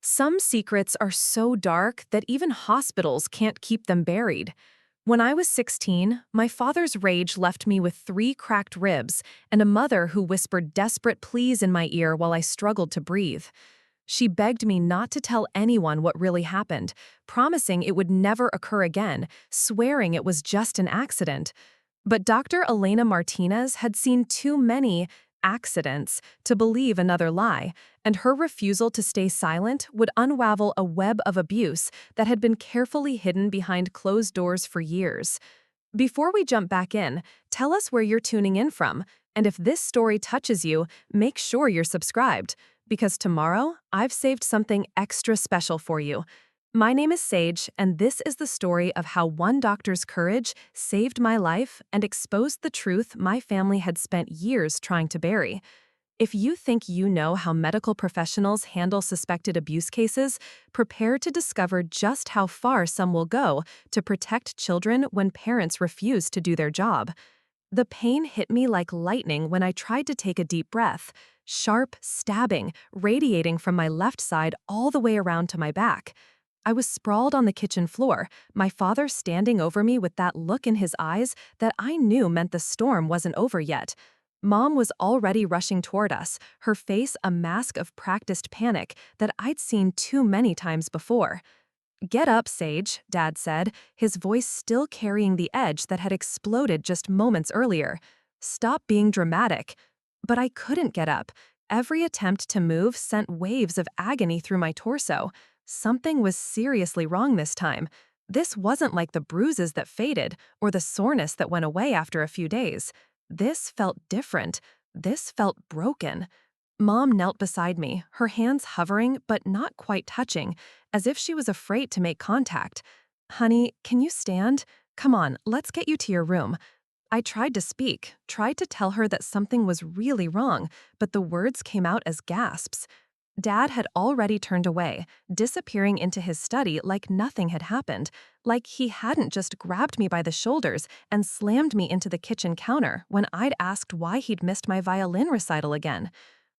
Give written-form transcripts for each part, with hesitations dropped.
Some secrets are so dark that even hospitals can't keep them buried. When I was 16, my father's rage left me with 3 cracked ribs and a mother who whispered desperate pleas in my ear while I struggled to breathe. She begged me not to tell anyone what really happened, promising it would never occur again, swearing it was just an accident. But Dr. Elena Martinez had seen too many accidents to believe another lie, and her refusal to stay silent would unravel a web of abuse that had been carefully hidden behind closed doors for years. Before we jump back in, tell us where you're tuning in from, and if this story touches you, make sure you're subscribed, because tomorrow I've saved something extra special for you. My name is Sage, and this is the story of how one doctor's courage saved my life and exposed the truth my family had spent years trying to bury. If you think you know how medical professionals handle suspected abuse cases, prepare to discover just how far some will go to protect children when parents refuse to do their job. The pain hit me like lightning when I tried to take a deep breath, sharp, stabbing, radiating from my left side all the way around to my back. I was sprawled on the kitchen floor, my father standing over me with that look in his eyes that I knew meant the storm wasn't over yet. Mom was already rushing toward us, her face a mask of practiced panic that I'd seen too many times before. "Get up, Sage," Dad said, his voice still carrying the edge that had exploded just moments earlier. "Stop being dramatic." But I couldn't get up. Every attempt to move sent waves of agony through my torso. Something was seriously wrong this time. This wasn't like the bruises that faded or the soreness that went away after a few days. This felt different. This felt broken. Mom knelt beside me, her hands hovering but not quite touching, as if she was afraid to make contact. "Honey, can you stand? Come on, let's get you to your room." I tried to speak, tried to tell her that something was really wrong, but the words came out as gasps. Dad had already turned away, disappearing into his study like nothing had happened, like he hadn't just grabbed me by the shoulders and slammed me into the kitchen counter when I'd asked why he'd missed my violin recital again.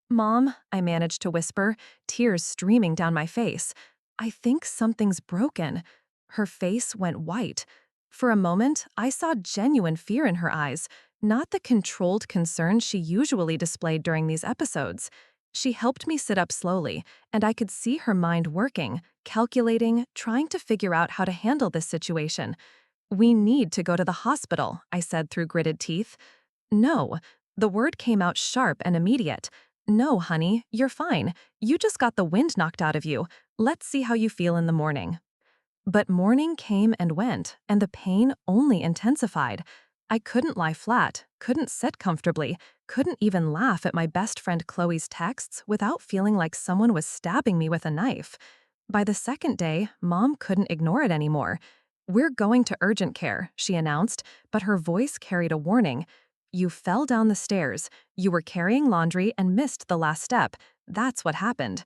"Mom," I managed to whisper, tears streaming down my face. "I think something's broken." Her face went white. For a moment, I saw genuine fear in her eyes, not the controlled concern she usually displayed during these episodes. She helped me sit up slowly, and I could see her mind working, calculating, trying to figure out how to handle this situation. "We need to go to the hospital," I said through gritted teeth. "No." The word came out sharp and immediate. "No, honey, you're fine. You just got the wind knocked out of you. Let's see how you feel in the morning." But morning came and went, and the pain only intensified. I couldn't lie flat, couldn't sit comfortably, couldn't even laugh at my best friend Chloe's texts without feeling like someone was stabbing me with a knife. By the second day, Mom couldn't ignore it anymore. "We're going to urgent care," she announced, but her voice carried a warning. "You fell down the stairs. You were carrying laundry and missed the last step. That's what happened."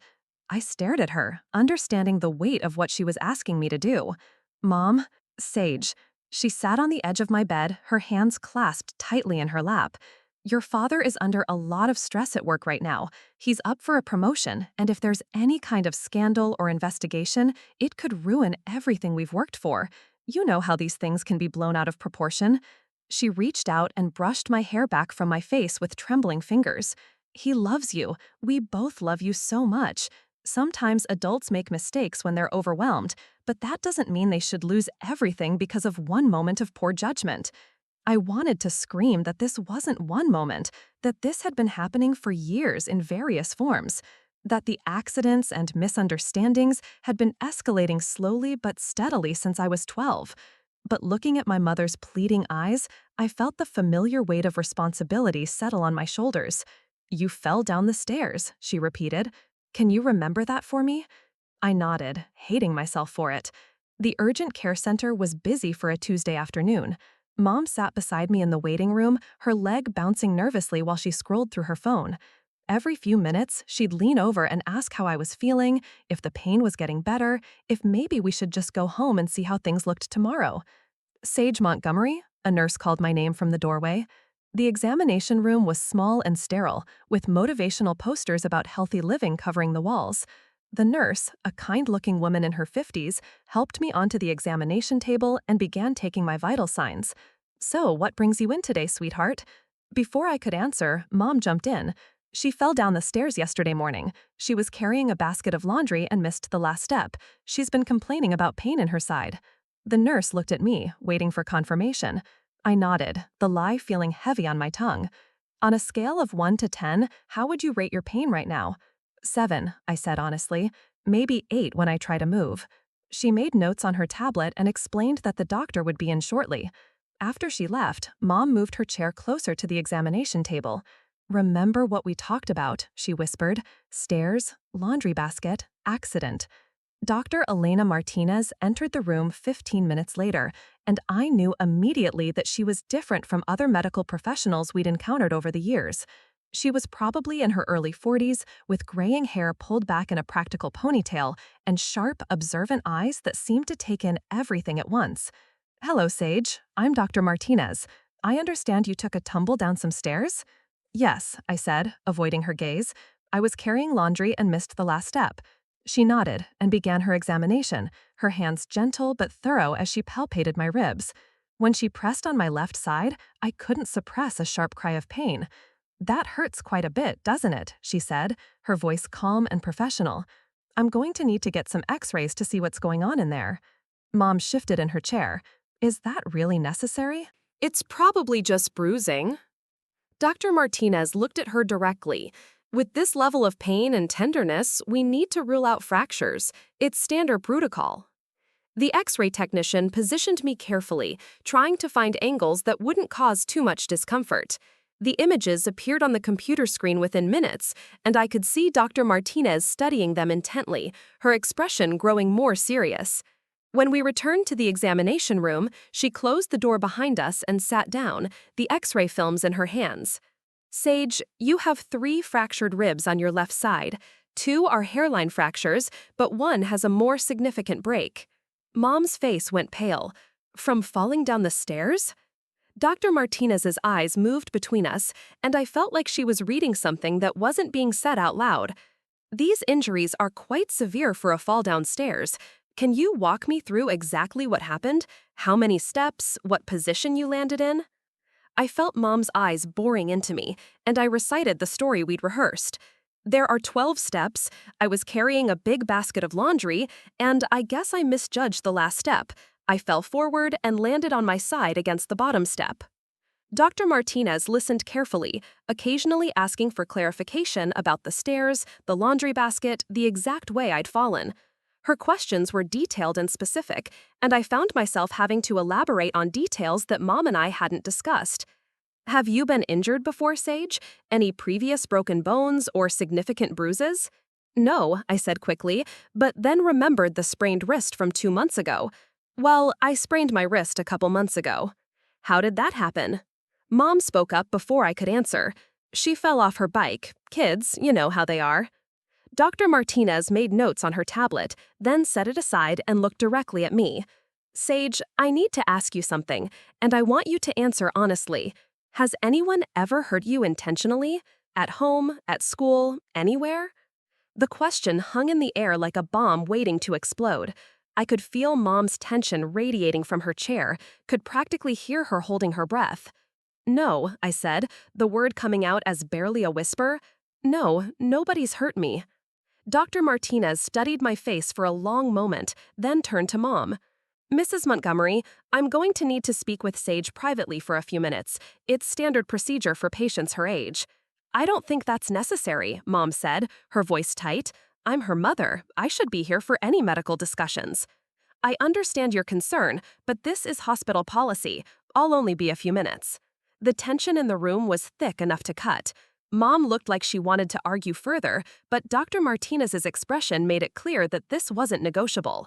I stared at her, understanding the weight of what she was asking me to do. "Mom," Sage. She sat on the edge of my bed, her hands clasped tightly in her lap. "Your father is under a lot of stress at work right now. He's up for a promotion, and if there's any kind of scandal or investigation, it could ruin everything we've worked for. You know how these things can be blown out of proportion." She reached out and brushed my hair back from my face with trembling fingers. "He loves you. We both love you so much. Sometimes adults make mistakes when they're overwhelmed, but that doesn't mean they should lose everything because of one moment of poor judgment." I wanted to scream that this wasn't one moment, that this had been happening for years in various forms, that the accidents and misunderstandings had been escalating slowly but steadily since I was 12. But looking at my mother's pleading eyes, I felt the familiar weight of responsibility settle on my shoulders. "You fell down the stairs," she repeated. "Can you remember that for me?" I nodded, hating myself for it. The urgent care center was busy for a Tuesday afternoon. Mom sat beside me in the waiting room, her leg bouncing nervously while she scrolled through her phone. Every few minutes, she'd lean over and ask how I was feeling, if the pain was getting better, if maybe we should just go home and see how things looked tomorrow. "Sage Montgomery?" a nurse called my name from the doorway. The examination room was small and sterile, with motivational posters about healthy living covering the walls. The nurse, a kind-looking woman in her 50s, helped me onto the examination table and began taking my vital signs. "So, what brings you in today, sweetheart?" Before I could answer, Mom jumped in. "She fell down the stairs yesterday morning. She was carrying a basket of laundry and missed the last step. She's been complaining about pain in her side." The nurse looked at me, waiting for confirmation. I nodded, the lie feeling heavy on my tongue. "On a scale of 1 to 10, how would you rate your pain right now?" 7, I said honestly. "Maybe 8 when I try to move." She made notes on her tablet and explained that the doctor would be in shortly. After she left, Mom moved her chair closer to the examination table. "Remember what we talked about," she whispered. "Stairs, laundry basket, accident." Dr. Elena Martinez entered the room 15 minutes later, and I knew immediately that she was different from other medical professionals we'd encountered over the years. She was probably in her early 40s, with graying hair pulled back in a practical ponytail and sharp, observant eyes that seemed to take in everything at once. "Hello, Sage. I'm Dr. Martinez. I understand you took a tumble down some stairs?" "Yes," I said, avoiding her gaze. "I was carrying laundry and missed the last step." She nodded and began her examination, her hands gentle but thorough as she palpated my ribs. When she pressed on my left side, I couldn't suppress a sharp cry of pain. "That hurts quite a bit, doesn't it?" she said, her voice calm and professional. "I'm going to need to get some x-rays to see what's going on in there." Mom shifted in her chair. "Is that really necessary?" It's probably just bruising. Dr. Martinez looked at her directly. With this level of pain and tenderness, we need to rule out fractures. It's standard protocol. The X-ray technician positioned me carefully, trying to find angles that wouldn't cause too much discomfort. The images appeared on the computer screen within minutes, and I could see Dr. Martinez studying them intently, her expression growing more serious. When we returned to the examination room, she closed the door behind us and sat down, the X-ray films in her hands. "Sage, you have 3 fractured ribs on your left side. 2 are hairline fractures, but 1 has a more significant break." Mom's face went pale. "From falling down the stairs?" Dr. Martinez's eyes moved between us, and I felt like she was reading something that wasn't being said out loud. "These injuries are quite severe for a fall downstairs. Can you walk me through exactly what happened? How many steps? What position you landed in?" I felt Mom's eyes boring into me, and I recited the story we'd rehearsed. "There are 12 steps, I was carrying a big basket of laundry, and I guess I misjudged the last step. I fell forward and landed on my side against the bottom step." Dr. Martinez listened carefully, occasionally asking for clarification about the stairs, the laundry basket, the exact way I'd fallen. Her questions were detailed and specific, and I found myself having to elaborate on details that Mom and I hadn't discussed. "Have you been injured before, Sage? Any previous broken bones or significant bruises?" "No," I said quickly, but then remembered the sprained wrist from 2 months ago. "Well, I sprained my wrist a couple months ago." "How did that happen?" Mom spoke up before I could answer. "She fell off her bike. Kids, you know how they are." Dr. Martinez made notes on her tablet, then set it aside and looked directly at me. "Sage, I need to ask you something, and I want you to answer honestly. Has anyone ever hurt you intentionally? At home, at school, anywhere?" The question hung in the air like a bomb waiting to explode. I could feel Mom's tension radiating from her chair, could practically hear her holding her breath. "No," I said, the word coming out as barely a whisper. "No, nobody's hurt me." Dr. Martinez studied my face for a long moment, then turned to Mom. "Mrs. Montgomery, I'm going to need to speak with Sage privately for a few minutes. It's standard procedure for patients her age." "I don't think that's necessary," Mom said, her voice tight. "I'm her mother. I should be here for any medical discussions." "I understand your concern, but this is hospital policy. I'll only be a few minutes." The tension in the room was thick enough to cut. Mom looked like she wanted to argue further, but Dr. Martinez's expression made it clear that this wasn't negotiable.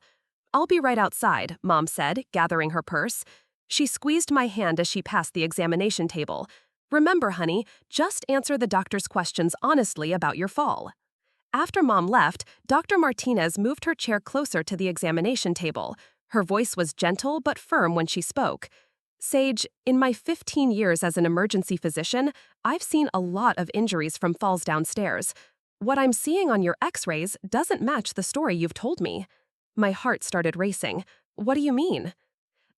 "I'll be right outside," Mom said, gathering her purse. She squeezed my hand as she passed the examination table. "Remember, honey, just answer the doctor's questions honestly about your fall." After Mom left, Dr. Martinez moved her chair closer to the examination table. Her voice was gentle but firm when she spoke. "Sage, in my 15 years as an emergency physician, I've seen a lot of injuries from falls downstairs. What I'm seeing on your x-rays doesn't match the story you've told me. My heart started racing. What do you mean?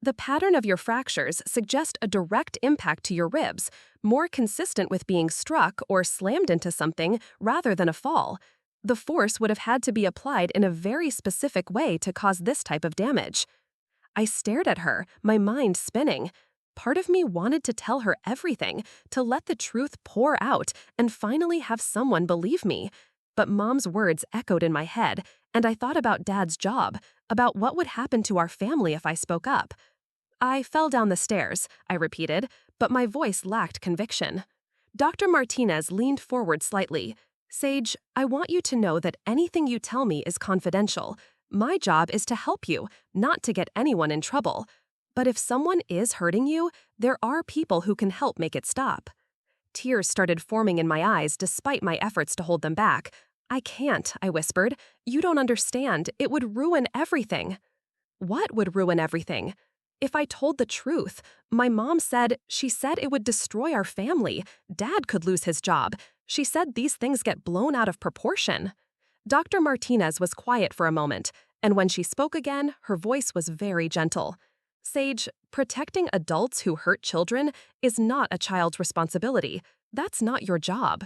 The pattern of your fractures suggest a direct impact to your ribs, more consistent with being struck or slammed into something rather than a fall. The force would have had to be applied in a very specific way to cause this type of damage. I stared at her, my mind spinning. Part of me wanted to tell her everything, to let the truth pour out and finally have someone believe me. But Mom's words echoed in my head, and I thought about Dad's job, about what would happen to our family if I spoke up. I fell down the stairs, I repeated, but my voice lacked conviction. Dr. Martinez leaned forward slightly. Sage, I want you to know that anything you tell me is confidential. My job is to help you, not to get anyone in trouble. But if someone is hurting you, there are people who can help make it stop. Tears started forming in my eyes despite my efforts to hold them back. I can't, I whispered. You don't understand. It would ruin everything. What would ruin everything? If I told the truth, my mom said it would destroy our family. Dad could lose his job. She said these things get blown out of proportion. Dr. Martinez was quiet for a moment, and when she spoke again, her voice was very gentle. Sage, protecting adults who hurt children is not a child's responsibility. That's not your job.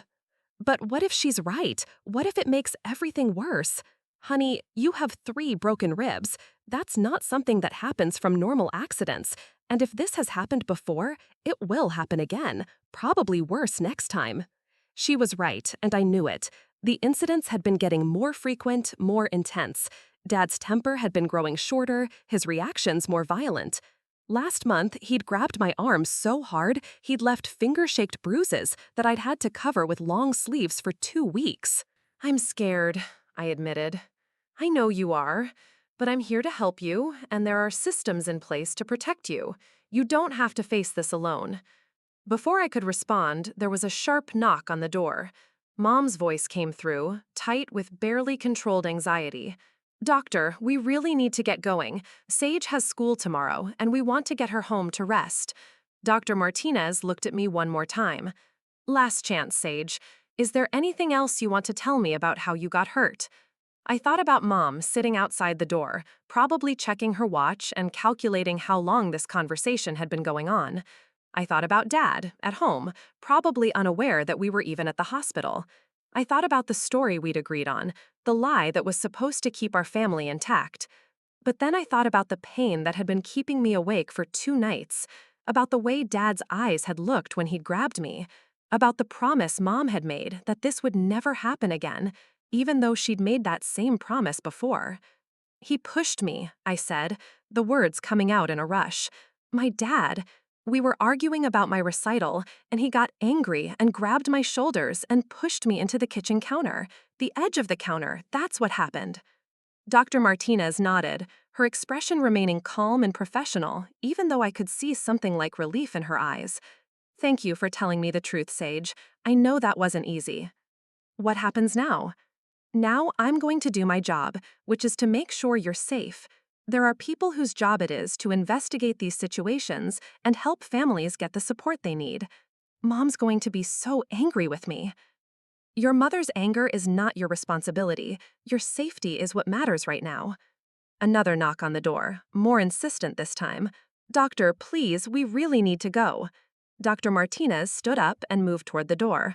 But what if she's right? What if it makes everything worse? Honey, you have 3 broken ribs. That's not something that happens from normal accidents. And if this has happened before, it will happen again, probably worse next time. She was right, and I knew it. The incidents had been getting more frequent, more intense. Dad's temper had been growing shorter, his reactions more violent. Last month, he'd grabbed my arm so hard, he'd left finger-shaped bruises that I'd had to cover with long sleeves for 2 weeks. I'm scared, I admitted. I know you are, but I'm here to help you, and there are systems in place to protect you. You don't have to face this alone. Before I could respond, there was a sharp knock on the door. Mom's voice came through, tight with barely controlled anxiety. Doctor, we really need to get going. Sage has school tomorrow, and we want to get her home to rest. Dr. Martinez looked at me one more time. Last chance, Sage. Is there anything else you want to tell me about how you got hurt? I thought about Mom sitting outside the door, probably checking her watch and calculating how long this conversation had been going on. I thought about Dad, at home, probably unaware that we were even at the hospital. I thought about the story we'd agreed on, the lie that was supposed to keep our family intact. But then I thought about the pain that had been keeping me awake for 2 nights, about the way Dad's eyes had looked when he'd grabbed me, about the promise Mom had made that this would never happen again, even though she'd made that same promise before. He pushed me, I said, the words coming out in a rush. My dad. We were arguing about my recital, and he got angry and grabbed my shoulders and pushed me into the kitchen counter. The edge of the counter, that's what happened. Dr. Martinez nodded, her expression remaining calm and professional, even though I could see something like relief in her eyes. Thank you for telling me the truth, Sage. I know that wasn't easy. What happens now? Now I'm going to do my job, which is to make sure you're safe. There are people whose job it is to investigate these situations and help families get the support they need. Mom's going to be so angry with me. Your mother's anger is not your responsibility. Your safety is what matters right now. Another knock on the door, more insistent this time. Doctor, please, we really need to go. Dr. Martinez stood up and moved toward the door.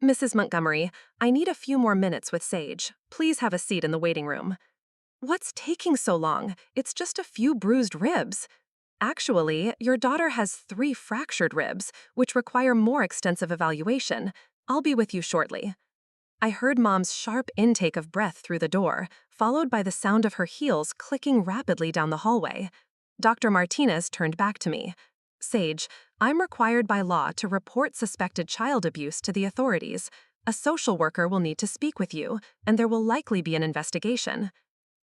Mrs. Montgomery, I need a few more minutes with Sage. Please have a seat in the waiting room. What's taking so long? It's just a few bruised ribs. Actually, your daughter has 3 fractured ribs, which require more extensive evaluation. I'll be with you shortly. I heard Mom's sharp intake of breath through the door, followed by the sound of her heels clicking rapidly down the hallway. Dr. Martinez turned back to me. Sage, I'm required by law to report suspected child abuse to the authorities. A social worker will need to speak with you, and there will likely be an investigation.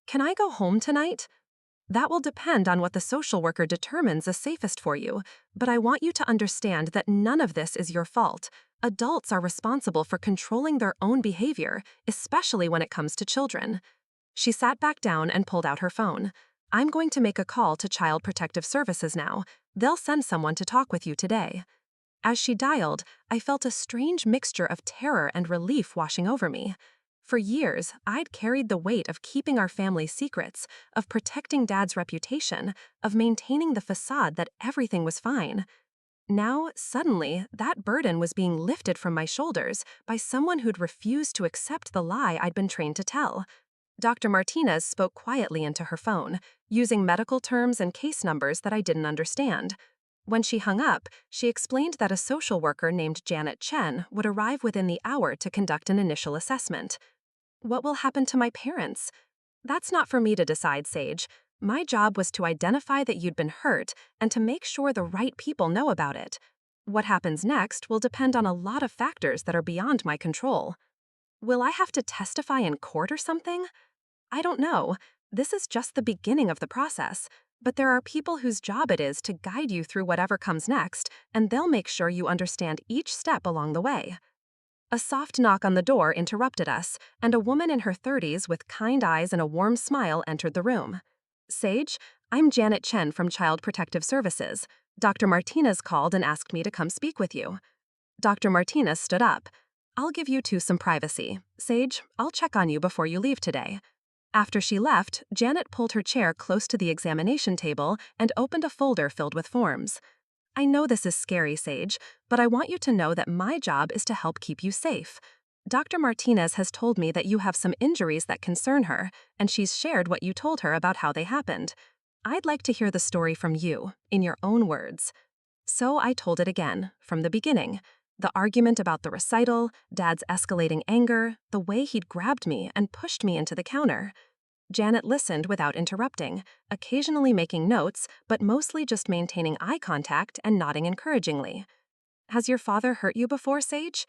Can I go home tonight? That will depend on what the social worker determines is safest for you, but I want you to understand that none of this is your fault. Adults are responsible for controlling their own behavior, especially when it comes to children. She sat back down and pulled out her phone. I'm going to make a call to Child Protective Services now. They'll send someone to talk with you today. As she dialed, I felt a strange mixture of terror and relief washing over me. For years, I'd carried the weight of keeping our family's secrets, of protecting Dad's reputation, of maintaining the facade that everything was fine. Now, suddenly, that burden was being lifted from my shoulders by someone who'd refused to accept the lie I'd been trained to tell. Dr. Martinez spoke quietly into her phone, using medical terms and case numbers that I didn't understand. When she hung up, she explained that a social worker named Janet Chen would arrive within the hour to conduct an initial assessment. What will happen to my parents? That's not for me to decide, Sage. My job was to identify that you'd been hurt and to make sure the right people know about it. What happens next will depend on a lot of factors that are beyond my control. Will I have to testify in court or something? I don't know. This is just the beginning of the process, but there are people whose job it is to guide you through whatever comes next, and they'll make sure you understand each step along the way. A soft knock on the door interrupted us, and a woman in her 30s with kind eyes and a warm smile entered the room. Sage, I'm Janet Chen from Child Protective Services. Dr. Martinez called and asked me to come speak with you. Dr. Martinez stood up. I'll give you two some privacy. Sage, I'll check on you before you leave today. After she left, Janet pulled her chair close to the examination table and opened a folder filled with forms. I know this is scary, Sage, but I want you to know that my job is to help keep you safe. Dr. Martinez has told me that you have some injuries that concern her, and she's shared what you told her about how they happened. I'd like to hear the story from you, in your own words. So I told it again, from the beginning. The argument about the recital, Dad's escalating anger, the way he'd grabbed me and pushed me into the counter. Janet listened without interrupting, occasionally making notes, but mostly just maintaining eye contact and nodding encouragingly. Has your father hurt you before, Sage?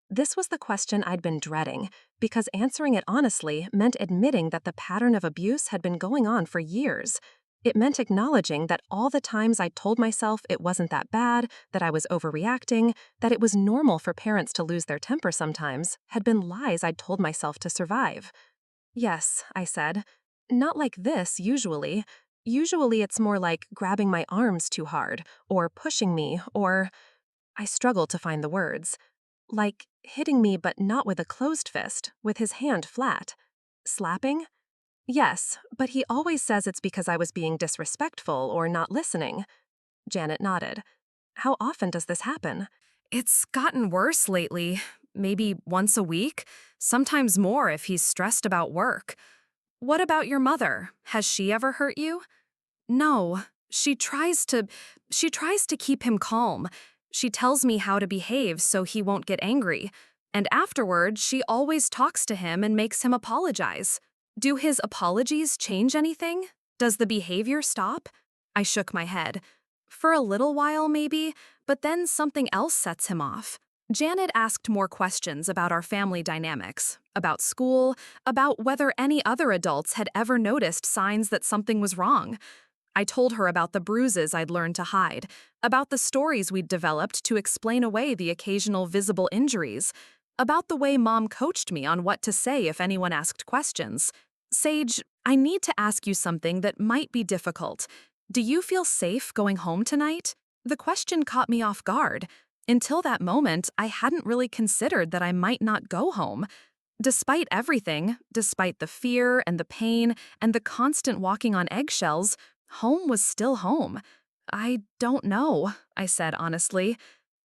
This was the question I'd been dreading, because answering it honestly meant admitting that the pattern of abuse had been going on for years. It meant acknowledging that all the times I told myself it wasn't that bad, that I was overreacting, that it was normal for parents to lose their temper sometimes, had been lies I'd told myself to survive. Yes, I said. Not like this, usually. Usually it's more like grabbing my arms too hard, or pushing me, or… I struggled to find the words. Like hitting me but not with a closed fist, with his hand flat. Slapping? Yes, but he always says it's because I was being disrespectful or not listening. Janet nodded. How often does this happen? It's gotten worse lately. Maybe once a week, sometimes more if he's stressed about work. What about your mother? Has she ever hurt you? No, she tries to keep him calm. She tells me how to behave so he won't get angry. And afterward, she always talks to him and makes him apologize. Do his apologies change anything? Does the behavior stop? I shook my head. For a little while, maybe, but then something else sets him off. Janet asked more questions about our family dynamics, about school, about whether any other adults had ever noticed signs that something was wrong. I told her about the bruises I'd learned to hide, about the stories we'd developed to explain away the occasional visible injuries, about the way Mom coached me on what to say if anyone asked questions. Sage, I need to ask you something that might be difficult. Do you feel safe going home tonight? The question caught me off guard. Until that moment, I hadn't really considered that I might not go home. Despite everything, despite the fear and the pain and the constant walking on eggshells, home was still home. I don't know, I said honestly.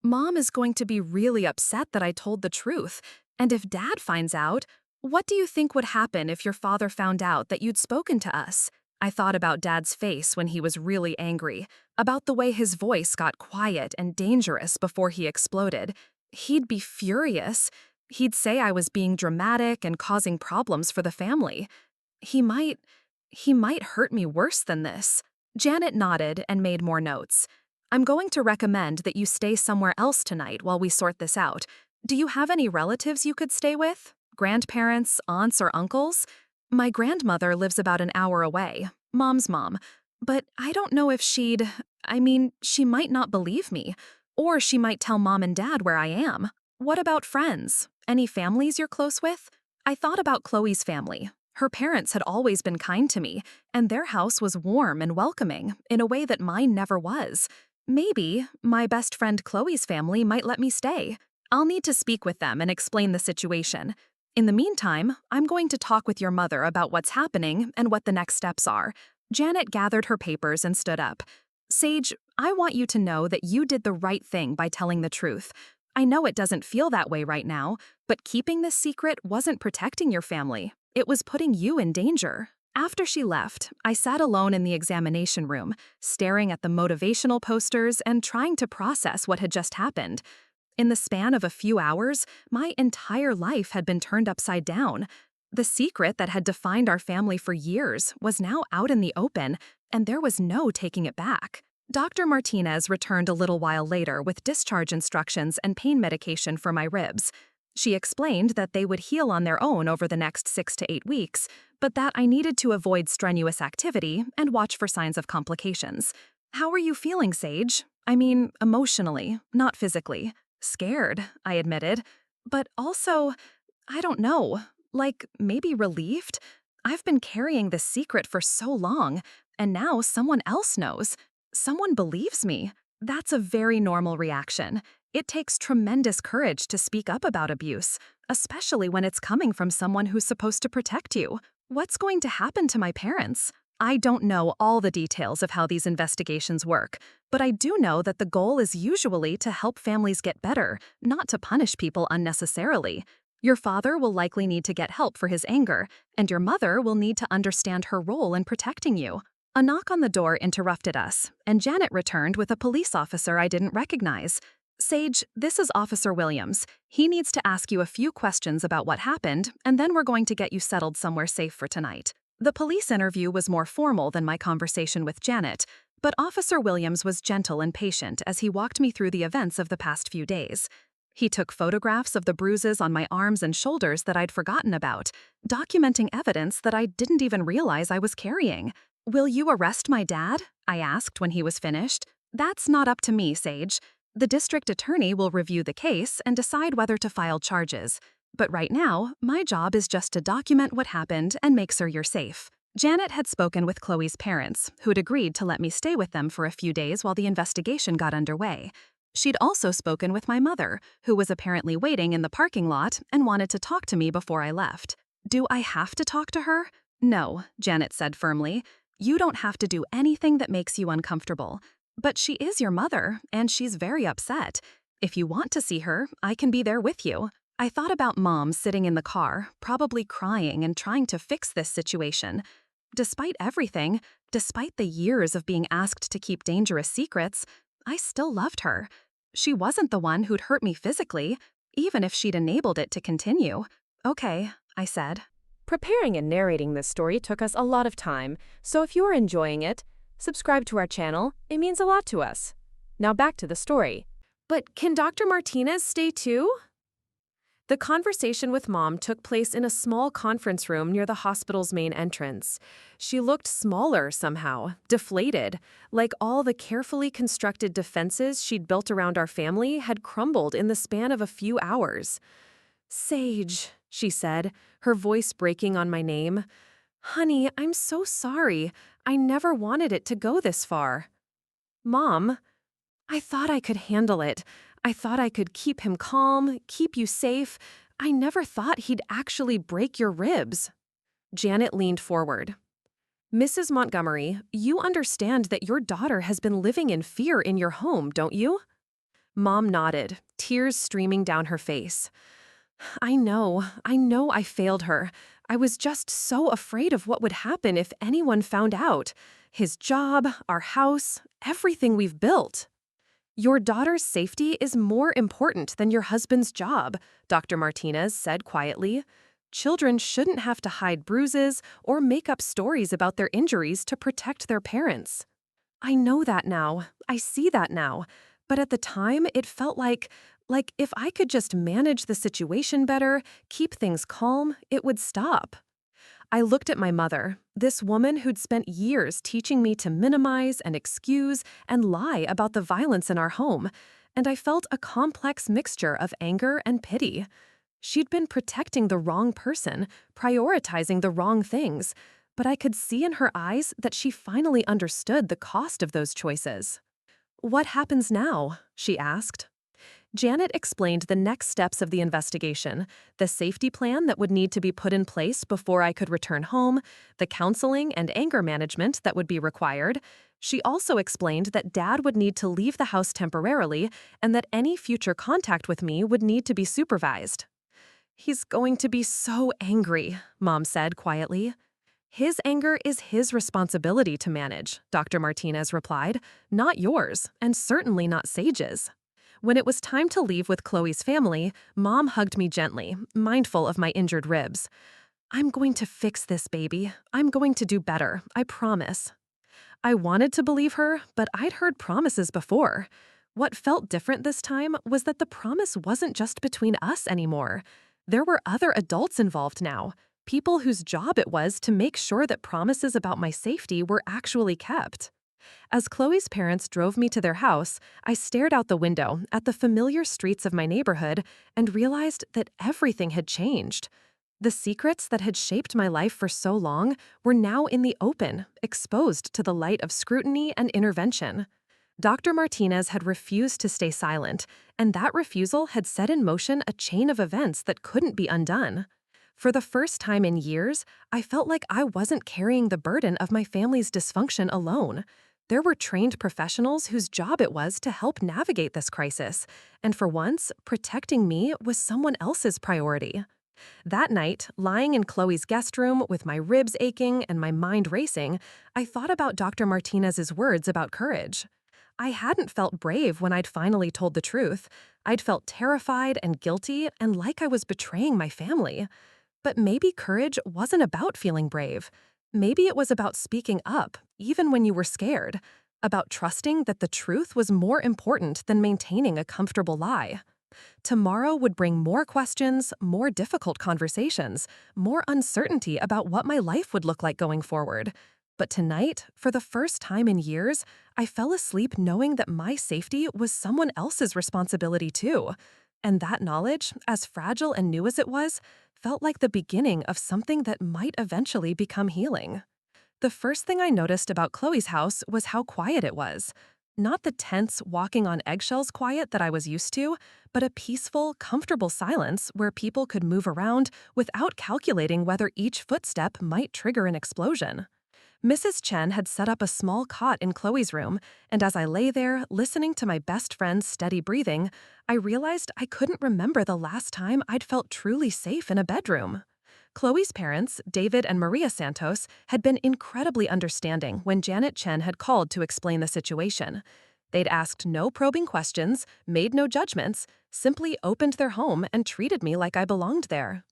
Mom is going to be really upset that I told the truth. And if Dad finds out, what do you think would happen if your father found out that you'd spoken to us? I thought about Dad's face when he was really angry, about the way his voice got quiet and dangerous before he exploded. He'd be furious. He'd say I was being dramatic and causing problems for the family. He might hurt me worse than this. Janet nodded and made more notes. I'm going to recommend that you stay somewhere else tonight while we sort this out. Do you have any relatives you could stay with? Grandparents, aunts, or uncles? My grandmother lives about an hour away, Mom's mom. But I don't know if she might not believe me. Or she might tell Mom and Dad where I am. What about friends? Any families you're close with? I thought about Chloe's family. Her parents had always been kind to me, and their house was warm and welcoming in a way that mine never was. Maybe my best friend Chloe's family might let me stay. I'll need to speak with them and explain the situation. In the meantime, I'm going to talk with your mother about what's happening and what the next steps are. Janet gathered her papers and stood up. Sage, I want you to know that you did the right thing by telling the truth. I know it doesn't feel that way right now, but keeping this secret wasn't protecting your family. It was putting you in danger. After she left, I sat alone in the examination room, staring at the motivational posters and trying to process what had just happened. In the span of a few hours, my entire life had been turned upside down. The secret that had defined our family for years was now out in the open, and there was no taking it back. Dr. Martinez returned a little while later with discharge instructions and pain medication for my ribs. She explained that they would heal on their own over the next 6 to 8 weeks, but that I needed to avoid strenuous activity and watch for signs of complications. How are you feeling, Sage? I mean, emotionally, not physically. Scared, I admitted. But also, I don't know, like maybe relieved? I've been carrying this secret for so long, and now someone else knows. Someone believes me. That's a very normal reaction. It takes tremendous courage to speak up about abuse, especially when it's coming from someone who's supposed to protect you. What's going to happen to my parents? I don't know all the details of how these investigations work, but I do know that the goal is usually to help families get better, not to punish people unnecessarily. Your father will likely need to get help for his anger, and your mother will need to understand her role in protecting you. A knock on the door interrupted us, and Janet returned with a police officer I didn't recognize. Sage, this is Officer Williams. He needs to ask you a few questions about what happened, and then we're going to get you settled somewhere safe for tonight. The police interview was more formal than my conversation with Janet, but Officer Williams was gentle and patient as he walked me through the events of the past few days. He took photographs of the bruises on my arms and shoulders that I'd forgotten about, documenting evidence that I didn't even realize I was carrying. "Will you arrest my dad?" I asked when he was finished. "That's not up to me, Sage. The district attorney will review the case and decide whether to file charges. But right now, my job is just to document what happened and make sure you're safe." Janet had spoken with Chloe's parents, who'd agreed to let me stay with them for a few days while the investigation got underway. She'd also spoken with my mother, who was apparently waiting in the parking lot and wanted to talk to me before I left. "Do I have to talk to her?" "No," Janet said firmly. "You don't have to do anything that makes you uncomfortable. But she is your mother, and she's very upset. If you want to see her, I can be there with you." I thought about Mom sitting in the car, probably crying and trying to fix this situation. Despite everything, despite the years of being asked to keep dangerous secrets, I still loved her. She wasn't the one who'd hurt me physically, even if she'd enabled it to continue. "Okay," I said. Preparing and narrating this story took us a lot of time, so if you are enjoying it, subscribe to our channel. It means a lot to us. Now back to the story. But can Dr. Martinez stay too? The conversation with Mom took place in a small conference room near the hospital's main entrance. She looked smaller somehow, deflated, like all the carefully constructed defenses she'd built around our family had crumbled in the span of a few hours. "Sage," she said, her voice breaking on my name. "Honey, I'm so sorry. I never wanted it to go this far." "Mom, I thought I could handle it. I thought I could keep him calm, keep you safe. I never thought he'd actually break your ribs." Janet leaned forward. "Mrs. Montgomery, you understand that your daughter has been living in fear in your home, don't you?" Mom nodded, tears streaming down her face. I know I failed her. I was just so afraid of what would happen if anyone found out. His job, our house, everything we've built." "Your daughter's safety is more important than your husband's job," Dr. Martinez said quietly. "Children shouldn't have to hide bruises or make up stories about their injuries to protect their parents." "I know that now. I see that now. But at the time, it felt like if I could just manage the situation better, keep things calm, it would stop." I looked at my mother, this woman who'd spent years teaching me to minimize and excuse and lie about the violence in our home, and I felt a complex mixture of anger and pity. She'd been protecting the wrong person, prioritizing the wrong things, but I could see in her eyes that she finally understood the cost of those choices. "What happens now?" she asked. Janet explained the next steps of the investigation, the safety plan that would need to be put in place before I could return home, the counseling and anger management that would be required. She also explained that Dad would need to leave the house temporarily and that any future contact with me would need to be supervised. "He's going to be so angry," Mom said quietly. "His anger is his responsibility to manage," Dr. Martinez replied, "not yours, and certainly not Sage's." When it was time to leave with Chloe's family, Mom hugged me gently, mindful of my injured ribs. "I'm going to fix this, baby. I'm going to do better, I promise." I wanted to believe her, but I'd heard promises before. What felt different this time was that the promise wasn't just between us anymore. There were other adults involved now, people whose job it was to make sure that promises about my safety were actually kept. As Chloe's parents drove me to their house, I stared out the window at the familiar streets of my neighborhood and realized that everything had changed. The secrets that had shaped my life for so long were now in the open, exposed to the light of scrutiny and intervention. Dr. Martinez had refused to stay silent, and that refusal had set in motion a chain of events that couldn't be undone. For the first time in years, I felt like I wasn't carrying the burden of my family's dysfunction alone. There were trained professionals whose job it was to help navigate this crisis, and for once, protecting me was someone else's priority. That night, lying in Chloe's guest room with my ribs aching and my mind racing, I thought about Dr. Martinez's words about courage. I hadn't felt brave when I'd finally told the truth. I'd felt terrified and guilty and like I was betraying my family. But maybe courage wasn't about feeling brave. Maybe it was about speaking up, even when you were scared, about trusting that the truth was more important than maintaining a comfortable lie. Tomorrow would bring more questions, more difficult conversations, more uncertainty about what my life would look like going forward. But tonight, for the first time in years, I fell asleep knowing that my safety was someone else's responsibility too. And that knowledge, as fragile and new as it was, felt like the beginning of something that might eventually become healing. The first thing I noticed about Chloe's house was how quiet it was. Not the tense, walking on eggshells quiet that I was used to, but a peaceful, comfortable silence where people could move around without calculating whether each footstep might trigger an explosion. Mrs. Chen had set up a small cot in Chloe's room, and as I lay there, listening to my best friend's steady breathing, I realized I couldn't remember the last time I'd felt truly safe in a bedroom. Chloe's parents, David and Maria Santos, had been incredibly understanding when Janet Chen had called to explain the situation. They'd asked no probing questions, made no judgments, simply opened their home and treated me like I belonged there.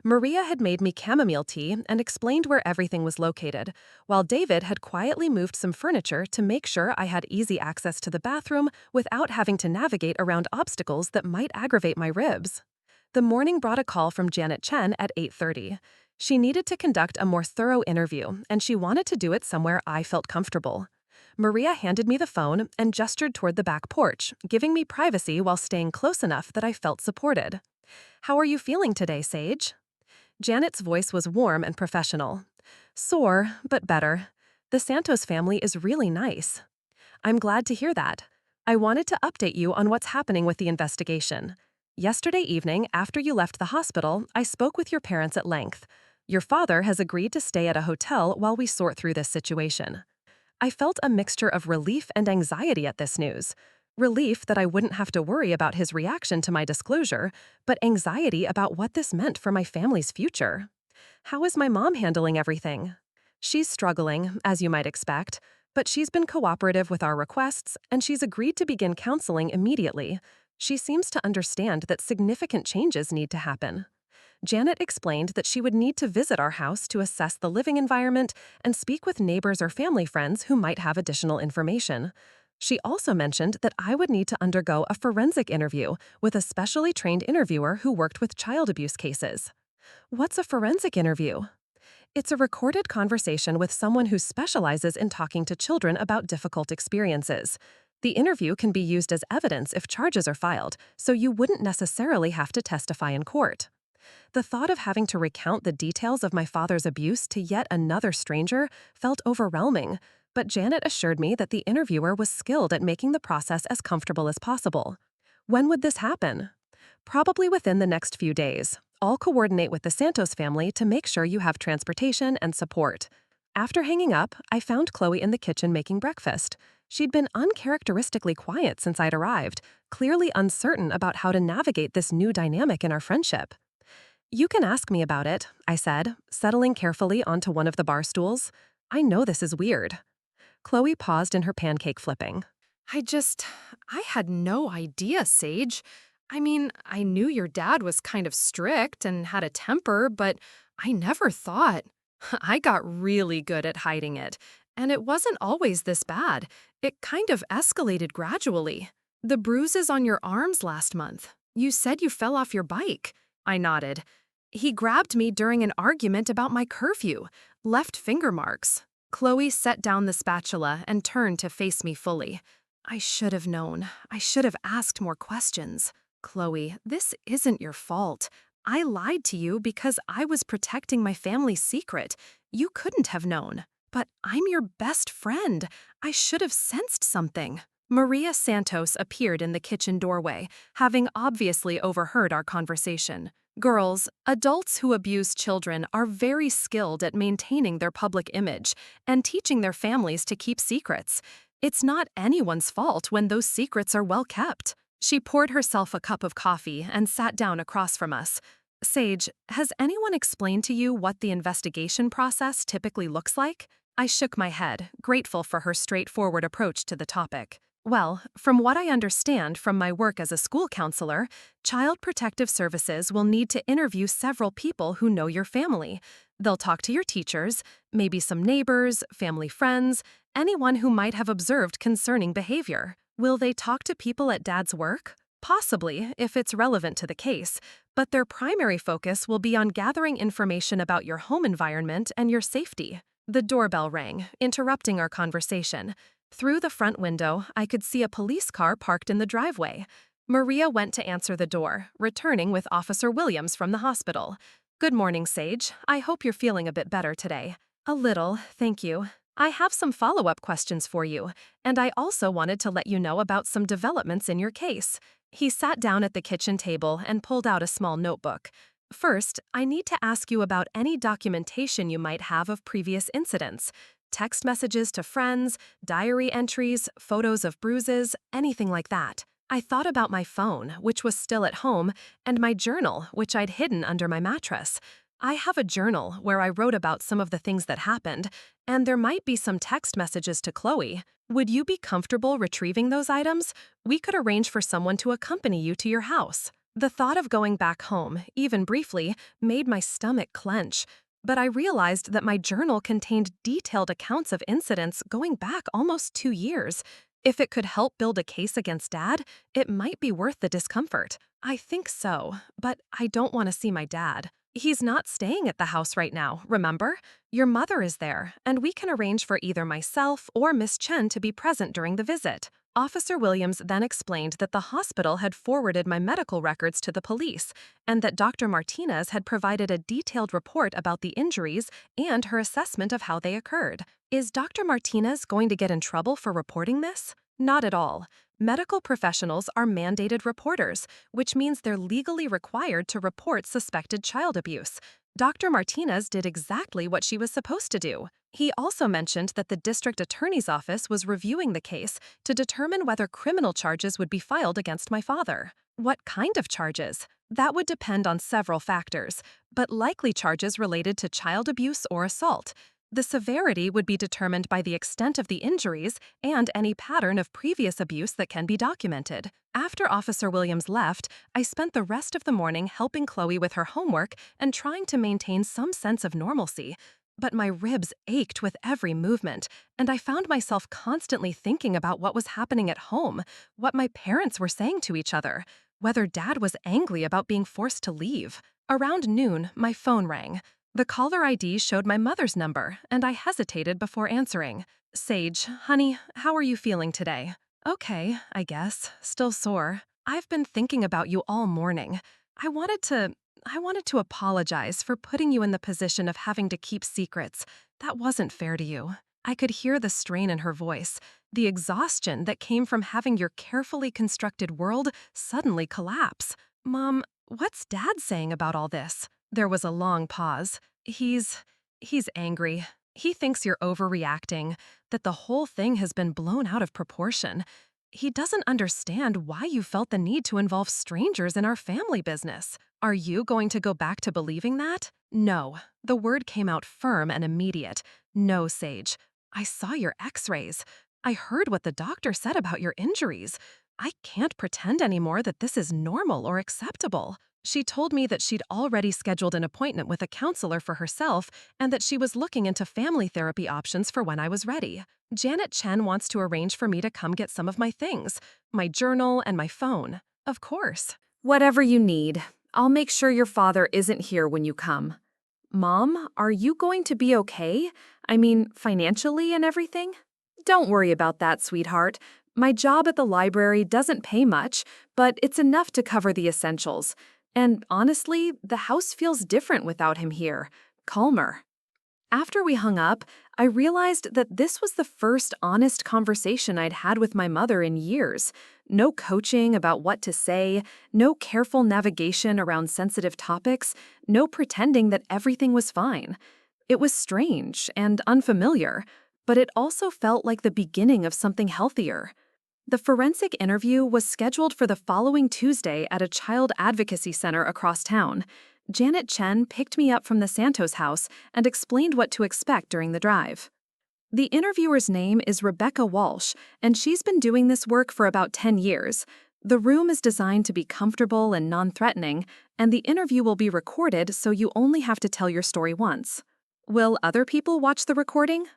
Maria had made me chamomile tea and explained where everything was located, while David had quietly moved some furniture to make sure I had easy access to the bathroom without having to navigate around obstacles that might aggravate my ribs. The morning brought a call from Janet Chen at 8:30. She needed to conduct a more thorough interview, and she wanted to do it somewhere I felt comfortable. Maria handed me the phone and gestured toward the back porch, giving me privacy while staying close enough that I felt supported. "How are you feeling today, Sage?" Janet's voice was warm and professional. "Sore, but better. The Santos family is really nice." "I'm glad to hear that. I wanted to update you on what's happening with the investigation. Yesterday evening, after you left the hospital, I spoke with your parents at length. Your father has agreed to stay at a hotel while we sort through this situation." I felt a mixture of relief and anxiety at this news. Relief that I wouldn't have to worry about his reaction to my disclosure, but anxiety about what this meant for my family's future. "How is my mom handling everything?" "She's struggling, as you might expect, but she's been cooperative with our requests, and she's agreed to begin counseling immediately. She seems to understand that significant changes need to happen." Janet explained that she would need to visit our house to assess the living environment and speak with neighbors or family friends who might have additional information. She also mentioned that I would need to undergo a forensic interview with a specially trained interviewer who worked with child abuse cases. "What's a forensic interview?" "It's a recorded conversation with someone who specializes in talking to children about difficult experiences. The interview can be used as evidence if charges are filed, so you wouldn't necessarily have to testify in court." The thought of having to recount the details of my father's abuse to yet another stranger felt overwhelming, but Janet assured me that the interviewer was skilled at making the process as comfortable as possible. When would this happen? Probably within the next few days. I'll coordinate with the Santos family to make sure you have transportation and support. After hanging up, I found Chloe in the kitchen making breakfast. She'd been uncharacteristically quiet since I'd arrived, clearly uncertain about how to navigate this new dynamic in our friendship. You can ask me about it, I said, settling carefully onto one of the bar stools. I know this is weird. Chloe paused in her pancake flipping. I just, I had no idea, Sage. I mean, I knew your dad was kind of strict and had a temper, but I never thought. I got really good at hiding it, and it wasn't always this bad. It kind of escalated gradually. The bruises on your arms last month. You said you fell off your bike. I nodded. He grabbed me during an argument about my curfew. Left finger marks. Chloe set down the spatula and turned to face me fully. I should have known. I should have asked more questions. Chloe, this isn't your fault. I lied to you because I was protecting my family's secret. You couldn't have known. But I'm your best friend. I should have sensed something. Maria Santos appeared in the kitchen doorway, having obviously overheard our conversation. Girls, adults who abuse children are very skilled at maintaining their public image and teaching their families to keep secrets. It's not anyone's fault when those secrets are well kept. She poured herself a cup of coffee and sat down across from us. Sage, has anyone explained to you what the investigation process typically looks like? I shook my head, grateful for her straightforward approach to the topic. Well, from what I understand from my work as a school counselor, Child Protective Services will need to interview several people who know your family. They'll talk to your teachers, maybe some neighbors, family friends, anyone who might have observed concerning behavior. Will they talk to people at Dad's work? Possibly, if it's relevant to the case, but their primary focus will be on gathering information about your home environment and your safety. The doorbell rang, interrupting our conversation. Through the front window, I could see a police car parked in the driveway. Maria went to answer the door, returning with Officer Williams from the hospital. Good morning, Sage. I hope you're feeling a bit better today. A little, thank you. I have some follow-up questions for you, and I also wanted to let you know about some developments in your case. He sat down at the kitchen table and pulled out a small notebook. First, I need to ask you about any documentation you might have of previous incidents. Text messages to friends, diary entries, photos of bruises, anything like that. I thought about my phone, which was still at home, and my journal, which I'd hidden under my mattress. I have a journal where I wrote about some of the things that happened, and there might be some text messages to Chloe. Would you be comfortable retrieving those items? We could arrange for someone to accompany you to your house. The thought of going back home, even briefly, made my stomach clench. But I realized that my journal contained detailed accounts of incidents going back almost 2 years. If it could help build a case against Dad, it might be worth the discomfort. I think so, but I don't want to see my dad. He's not staying at the house right now, remember? Your mother is there, and we can arrange for either myself or Miss Chen to be present during the visit. Officer Williams then explained that the hospital had forwarded my medical records to the police, and that Dr. Martinez had provided a detailed report about the injuries and her assessment of how they occurred. Is Dr. Martinez going to get in trouble for reporting this? Not at all. Medical professionals are mandated reporters, which means they're legally required to report suspected child abuse. Dr. Martinez did exactly what she was supposed to do. He also mentioned that the district attorney's office was reviewing the case to determine whether criminal charges would be filed against my father. What kind of charges? That would depend on several factors, but likely charges related to child abuse or assault. The severity would be determined by the extent of the injuries and any pattern of previous abuse that can be documented. After Officer Williams left, I spent the rest of the morning helping Chloe with her homework and trying to maintain some sense of normalcy. But my ribs ached with every movement, and I found myself constantly thinking about what was happening at home, what my parents were saying to each other, whether Dad was angry about being forced to leave. Around noon, my phone rang. The caller ID showed my mother's number, and I hesitated before answering. Sage, honey, how are you feeling today? Okay, I guess. Still sore. I've been thinking about you all morning. I wanted to apologize for putting you in the position of having to keep secrets. That wasn't fair to you. I could hear the strain in her voice, the exhaustion that came from having your carefully constructed world suddenly collapse. Mom, what's Dad saying about all this? There was a long pause. He's angry. He thinks you're overreacting, that the whole thing has been blown out of proportion. He doesn't understand why you felt the need to involve strangers in our family business. Are you going to go back to believing that? No. The word came out firm and immediate. No, Sage. I saw your x-rays. I heard what the doctor said about your injuries. I can't pretend anymore that this is normal or acceptable. She told me that she'd already scheduled an appointment with a counselor for herself and that she was looking into family therapy options for when I was ready. Janet Chen wants to arrange for me to come get some of my things, my journal and my phone. Of course. Whatever you need. I'll make sure your father isn't here when you come. Mom, are you going to be okay? I mean, financially and everything? Don't worry about that, sweetheart. My job at the library doesn't pay much, but it's enough to cover the essentials. And honestly, the house feels different without him here. Calmer. After we hung up, I realized that this was the first honest conversation I'd had with my mother in years. No coaching about what to say, no careful navigation around sensitive topics, no pretending that everything was fine. It was strange and unfamiliar, but it also felt like the beginning of something healthier. The forensic interview was scheduled for the following Tuesday at a child advocacy center across town. Janet Chen picked me up from the Santos house and explained what to expect during the drive. The interviewer's name is Rebecca Walsh, and she's been doing this work for about 10 years. The room is designed to be comfortable and non-threatening, and the interview will be recorded so you only have to tell your story once. Will other people watch the recording?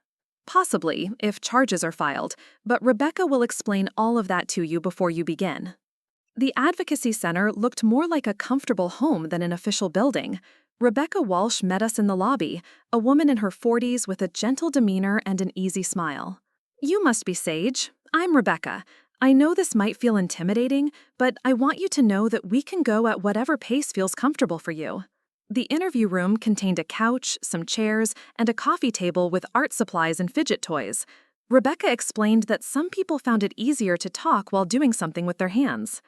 Possibly, if charges are filed, but Rebecca will explain all of that to you before you begin. The advocacy center looked more like a comfortable home than an official building. Rebecca Walsh met us in the lobby, a woman in her 40s with a gentle demeanor and an easy smile. You must be Sage. I'm Rebecca. I know this might feel intimidating, but I want you to know that we can go at whatever pace feels comfortable for you. The interview room contained a couch, some chairs, and a coffee table with art supplies and fidget toys. Rebecca explained that some people found it easier to talk while doing something with their hands.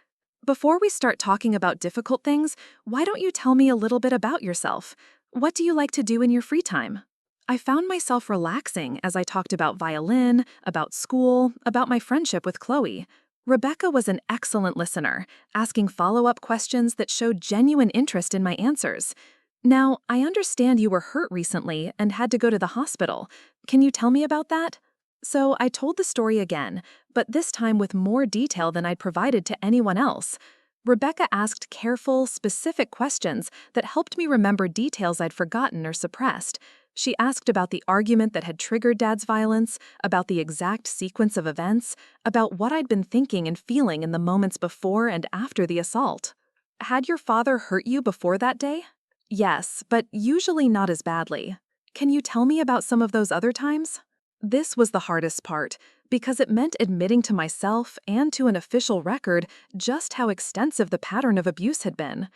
Before we start talking about difficult things, why don't you tell me a little bit about yourself? What do you like to do in your free time? I found myself relaxing as I talked about violin, about school, about my friendship with Chloe. Rebecca was an excellent listener, asking follow-up questions that showed genuine interest in my answers. Now, I understand you were hurt recently and had to go to the hospital. Can you tell me about that? So I told the story again, but this time with more detail than I'd provided to anyone else. Rebecca asked careful, specific questions that helped me remember details I'd forgotten or suppressed. She asked about the argument that had triggered Dad's violence, about the exact sequence of events, about what I'd been thinking and feeling in the moments before and after the assault. Had your father hurt you before that day? Yes, but usually not as badly. Can you tell me about some of those other times? This was the hardest part, because it meant admitting to myself and to an official record just how extensive the pattern of abuse had been.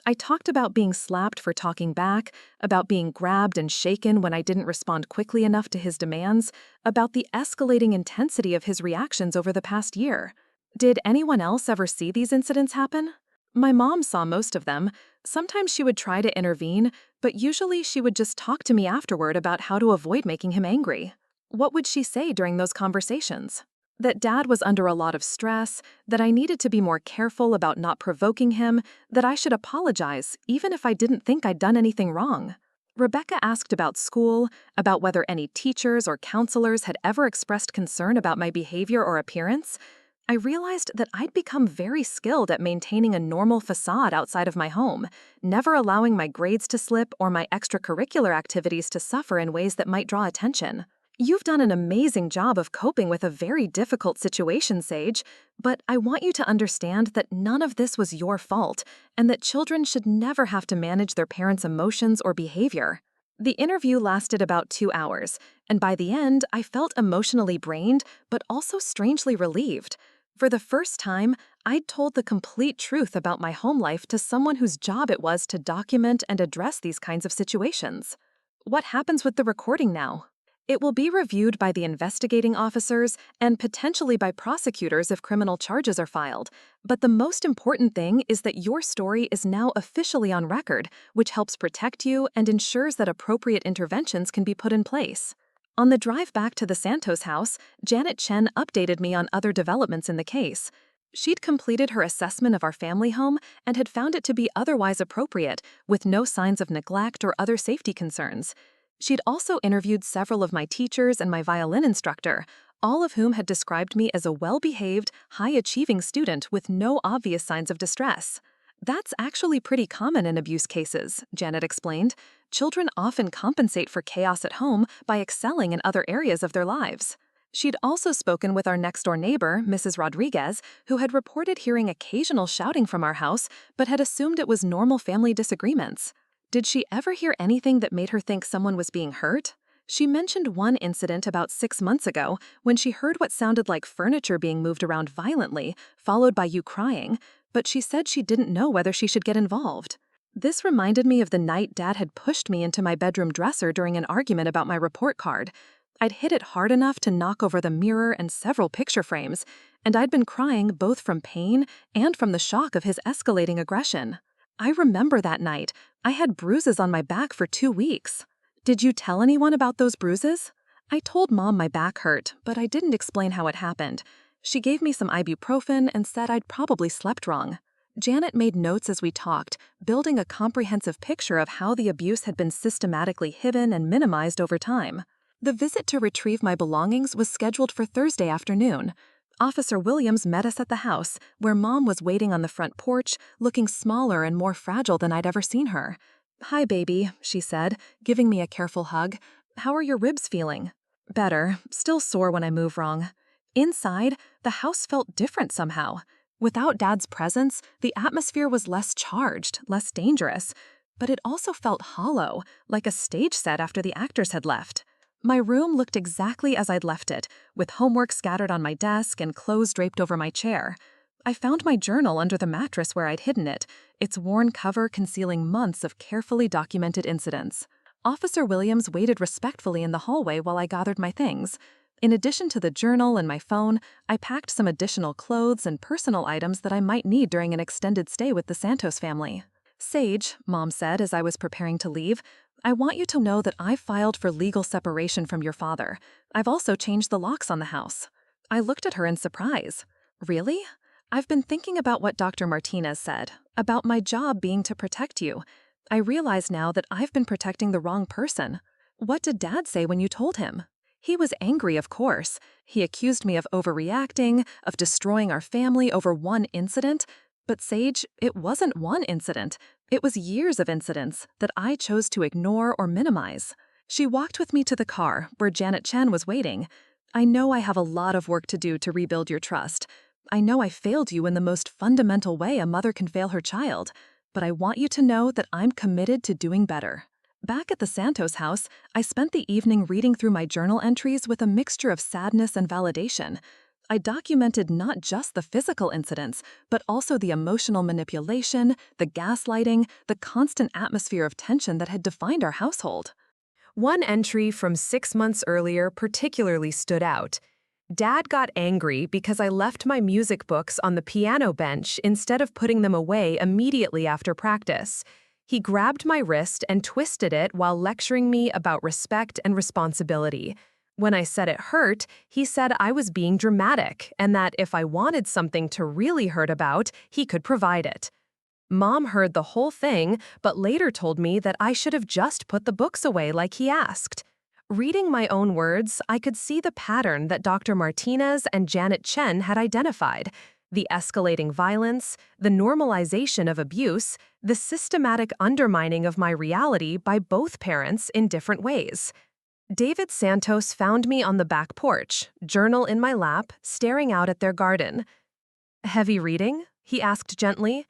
I talked about being slapped for talking back, about being grabbed and shaken when I didn't respond quickly enough to his demands, about the escalating intensity of his reactions over the past year. Did anyone else ever see these incidents happen? My mom saw most of them. Sometimes she would try to intervene, but usually she would just talk to me afterward about how to avoid making him angry. What would she say during those conversations? That Dad was under a lot of stress, that I needed to be more careful about not provoking him, that I should apologize, even if I didn't think I'd done anything wrong. Rebecca asked about school, about whether any teachers or counselors had ever expressed concern about my behavior or appearance. I realized that I'd become very skilled at maintaining a normal facade outside of my home, never allowing my grades to slip or my extracurricular activities to suffer in ways that might draw attention. You've done an amazing job of coping with a very difficult situation, Sage, but I want you to understand that none of this was your fault, and that children should never have to manage their parents' emotions or behavior. The interview lasted about 2 hours, and by the end, I felt emotionally drained, but also strangely relieved. For the first time, I'd told the complete truth about my home life to someone whose job it was to document and address these kinds of situations. What happens with the recording now? It will be reviewed by the investigating officers and potentially by prosecutors if criminal charges are filed. But the most important thing is that your story is now officially on record, which helps protect you and ensures that appropriate interventions can be put in place. On the drive back to the Santos house, Janet Chen updated me on other developments in the case. She'd completed her assessment of our family home and had found it to be otherwise appropriate, with no signs of neglect or other safety concerns. She'd also interviewed several of my teachers and my violin instructor, all of whom had described me as a well-behaved, high-achieving student with no obvious signs of distress. That's actually pretty common in abuse cases, Janet explained. Children often compensate for chaos at home by excelling in other areas of their lives. She'd also spoken with our next-door neighbor, Mrs. Rodriguez, who had reported hearing occasional shouting from our house, but had assumed it was normal family disagreements. Did she ever hear anything that made her think someone was being hurt? She mentioned one incident about 6 months ago when she heard what sounded like furniture being moved around violently, followed by you crying, but she said she didn't know whether she should get involved. This reminded me of the night Dad had pushed me into my bedroom dresser during an argument about my report card. I'd hit it hard enough to knock over the mirror and several picture frames, and I'd been crying both from pain and from the shock of his escalating aggression. I remember that night. I had bruises on my back for 2 weeks. Did you tell anyone about those bruises? I told Mom my back hurt, but I didn't explain how it happened. She gave me some ibuprofen and said I'd probably slept wrong. Janet made notes as we talked, building a comprehensive picture of how the abuse had been systematically hidden and minimized over time. The visit to retrieve my belongings was scheduled for Thursday afternoon. Officer Williams met us at the house, where Mom was waiting on the front porch, looking smaller and more fragile than I'd ever seen her. "Hi, baby," she said, giving me a careful hug. "How are your ribs feeling?" "Better, still sore when I move wrong." Inside, the house felt different somehow. Without Dad's presence, the atmosphere was less charged, less dangerous, but it also felt hollow, like a stage set after the actors had left. My room looked exactly as I'd left it, with homework scattered on my desk and clothes draped over my chair. I found my journal under the mattress where I'd hidden it, its worn cover concealing months of carefully documented incidents. Officer Williams waited respectfully in the hallway while I gathered my things. In addition to the journal and my phone, I packed some additional clothes and personal items that I might need during an extended stay with the Santos family. "Sage," Mom said as I was preparing to leave, "I want you to know that I've filed for legal separation from your father. I've also changed the locks on the house." I looked at her in surprise. "Really? I've been thinking about what Dr. Martinez said, about my job being to protect you. I realize now that I've been protecting the wrong person. What did Dad say when you told him?" "He was angry, of course. He accused me of overreacting, of destroying our family over one incident. But Sage, it wasn't one incident. It was years of incidents that I chose to ignore or minimize." She walked with me to the car, where Janet Chen was waiting. "I know I have a lot of work to do to rebuild your trust. I know I failed you in the most fundamental way a mother can fail her child, but I want you to know that I'm committed to doing better." Back at the Santos house, I spent the evening reading through my journal entries with a mixture of sadness and validation. I documented not just the physical incidents, but also the emotional manipulation, the gaslighting, the constant atmosphere of tension that had defined our household. One entry from 6 months earlier particularly stood out. "Dad got angry because I left my music books on the piano bench instead of putting them away immediately after practice. He grabbed my wrist and twisted it while lecturing me about respect and responsibility. When I said it hurt, he said I was being dramatic and that if I wanted something to really hurt about, he could provide it." Mom heard the whole thing, but later told me that I should have just put the books away like he asked. Reading my own words, I could see the pattern that Dr. Martinez and Janet Chen had identified: the escalating violence, the normalization of abuse, the systematic undermining of my reality by both parents in different ways. David Santos found me on the back porch, journal in my lap, staring out at their garden. "Heavy reading?" he asked gently.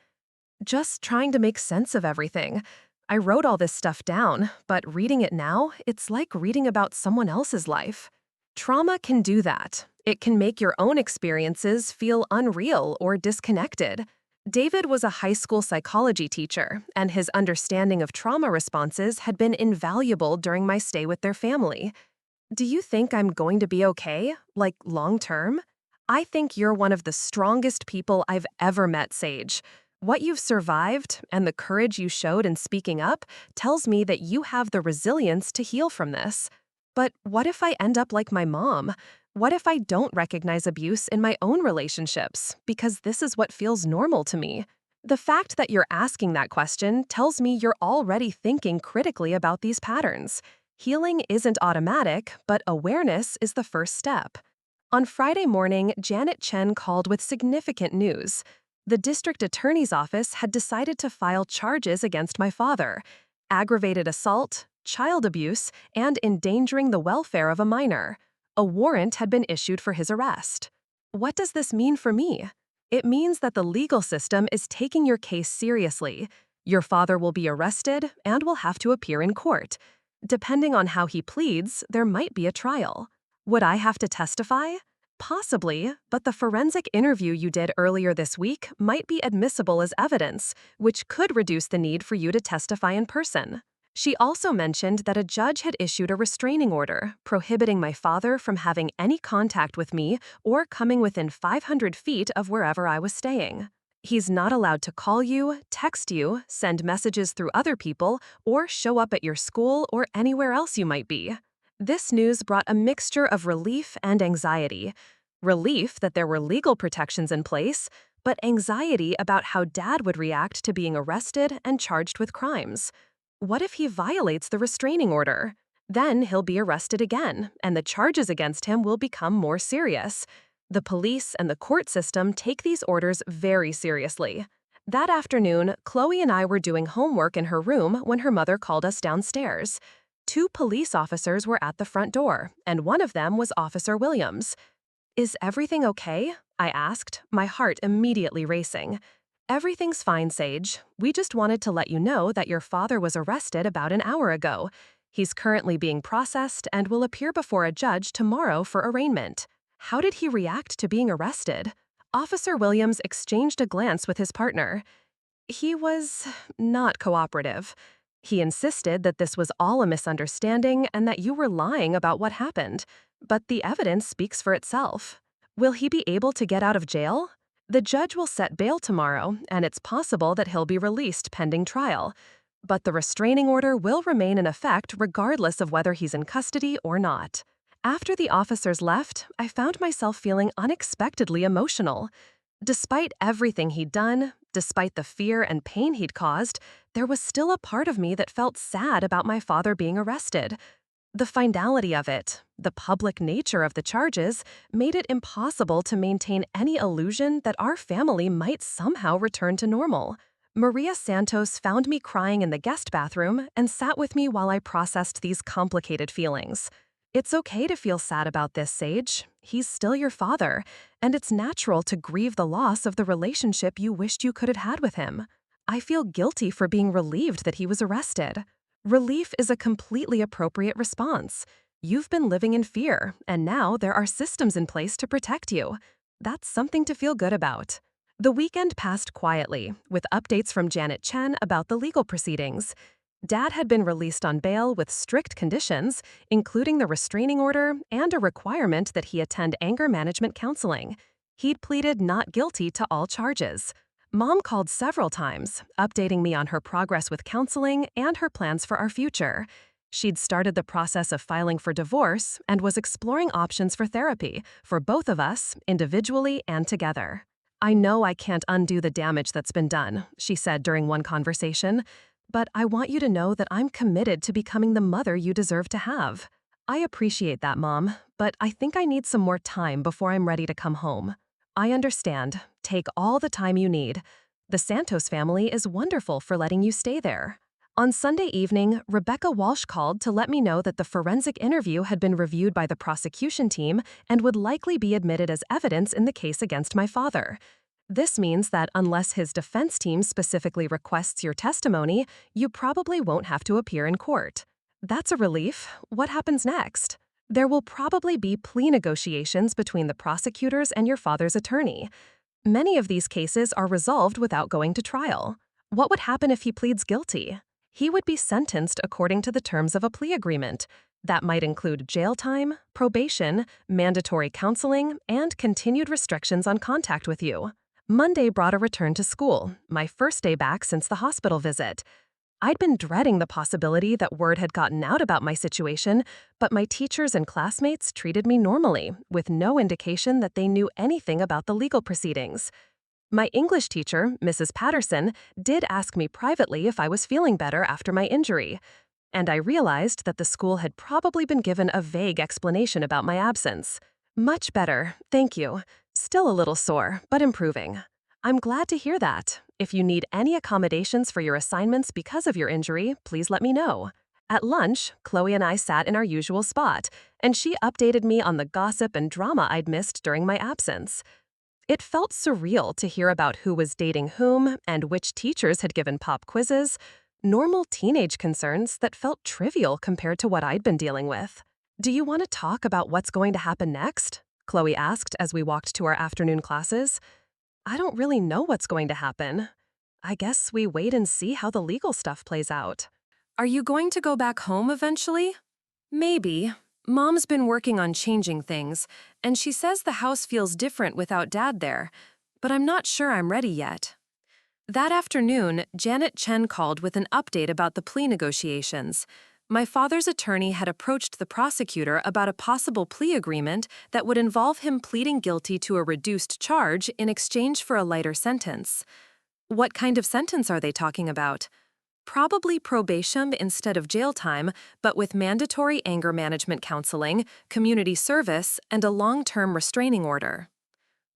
"Just trying to make sense of everything. I wrote all this stuff down, but reading it now, it's like reading about someone else's life." Trauma can do that. It can make your own experiences feel unreal or disconnected. David was a high school psychology teacher, and his understanding of trauma responses had been invaluable during my stay with their family. Do you think I'm going to be okay? Like, long term? I think you're one of the strongest people I've ever met, Sage. What you've survived and the courage you showed in speaking up tells me that you have the resilience to heal from this. But what if I end up like my mom? What if I don't recognize abuse in my own relationships because this is what feels normal to me? The fact that you're asking that question tells me you're already thinking critically about these patterns. Healing isn't automatic, but awareness is the first step. On Friday morning, Janet Chen called with significant news. The district attorney's office had decided to file charges against my father: aggravated assault, child abuse, and endangering the welfare of a minor. A warrant had been issued for his arrest. What does this mean for me? It means that the legal system is taking your case seriously. Your father will be arrested and will have to appear in court. Depending on how he pleads, there might be a trial. Would I have to testify? Possibly, but the forensic interview you did earlier this week might be admissible as evidence, which could reduce the need for you to testify in person. She also mentioned that a judge had issued a restraining order prohibiting my father from having any contact with me or coming within 500 feet of wherever I was staying. He's not allowed to call you, text you, send messages through other people, or show up at your school or anywhere else you might be. This news brought a mixture of relief and anxiety. Relief that there were legal protections in place, but anxiety about how Dad would react to being arrested and charged with crimes. What if he violates the restraining order? Then he'll be arrested again, and the charges against him will become more serious. The police and the court system take these orders very seriously. That afternoon, Chloe and I were doing homework in her room when her mother called us downstairs. Two police officers were at the front door, and one of them was Officer Williams. "Is everything okay?" I asked, my heart immediately racing. "Everything's fine, Sage. We just wanted to let you know that your father was arrested about an hour ago. He's currently being processed and will appear before a judge tomorrow for arraignment." How did he react to being arrested? Officer Williams exchanged a glance with his partner. He was not cooperative. He insisted that this was all a misunderstanding and that you were lying about what happened. But the evidence speaks for itself. Will he be able to get out of jail? The judge will set bail tomorrow, and it's possible that he'll be released pending trial. But the restraining order will remain in effect regardless of whether he's in custody or not. After the officers left, I found myself feeling unexpectedly emotional. Despite everything he'd done, despite the fear and pain he'd caused, there was still a part of me that felt sad about my father being arrested. The finality of it, the public nature of the charges, made it impossible to maintain any illusion that our family might somehow return to normal. Maria Santos found me crying in the guest bathroom and sat with me while I processed these complicated feelings. "It's okay to feel sad about this, Sage. He's still your father, and it's natural to grieve the loss of the relationship you wished you could have had with him. I feel guilty for being relieved that he was arrested. Relief is a completely appropriate response. You've been living in fear, and now there are systems in place to protect you. That's something to feel good about." The weekend passed quietly, with updates from Janet Chen about the legal proceedings. Dad had been released on bail with strict conditions, including the restraining order and a requirement that he attend anger management counseling. He'd pleaded not guilty to all charges. Mom called several times, updating me on her progress with counseling and her plans for our future. She'd started the process of filing for divorce and was exploring options for therapy for both of us, individually and together. "I know I can't undo the damage that's been done," she said during one conversation. "But I want you to know that I'm committed to becoming the mother you deserve to have." "I appreciate that, Mom, but I think I need some more time before I'm ready to come home." "I understand. Take all the time you need. The Santos family is wonderful for letting you stay there." On Sunday evening, Rebecca Walsh called to let me know that the forensic interview had been reviewed by the prosecution team and would likely be admitted as evidence in the case against my father. This means that unless his defense team specifically requests your testimony, you probably won't have to appear in court. That's a relief. What happens next? There will probably be plea negotiations between the prosecutors and your father's attorney. Many of these cases are resolved without going to trial. What would happen if he pleads guilty? He would be sentenced according to the terms of a plea agreement. That might include jail time, probation, mandatory counseling, and continued restrictions on contact with you. Monday brought a return to school, my first day back since the hospital visit. I'd been dreading the possibility that word had gotten out about my situation, but my teachers and classmates treated me normally, with no indication that they knew anything about the legal proceedings. My English teacher, Mrs. Patterson, did ask me privately if I was feeling better after my injury, and I realized that the school had probably been given a vague explanation about my absence. Much better, thank you. Still a little sore, but improving. I'm glad to hear that. If you need any accommodations for your assignments because of your injury, please let me know. At lunch, Chloe and I sat in our usual spot, and she updated me on the gossip and drama I'd missed during my absence. It felt surreal to hear about who was dating whom and which teachers had given pop quizzes, normal teenage concerns that felt trivial compared to what I'd been dealing with. "Do you want to talk about what's going to happen next?" Chloe asked as we walked to our afternoon classes. "I don't really know what's going to happen. I guess we wait and see how the legal stuff plays out." Are you going to go back home eventually? Maybe. Mom's been working on changing things, and she says the house feels different without Dad there, but I'm not sure I'm ready yet. That afternoon, Janet Chen called with an update about the plea negotiations. My father's attorney had approached the prosecutor about a possible plea agreement that would involve him pleading guilty to a reduced charge in exchange for a lighter sentence. What kind of sentence are they talking about? Probably probation instead of jail time, but with mandatory anger management counseling, community service, and a long-term restraining order.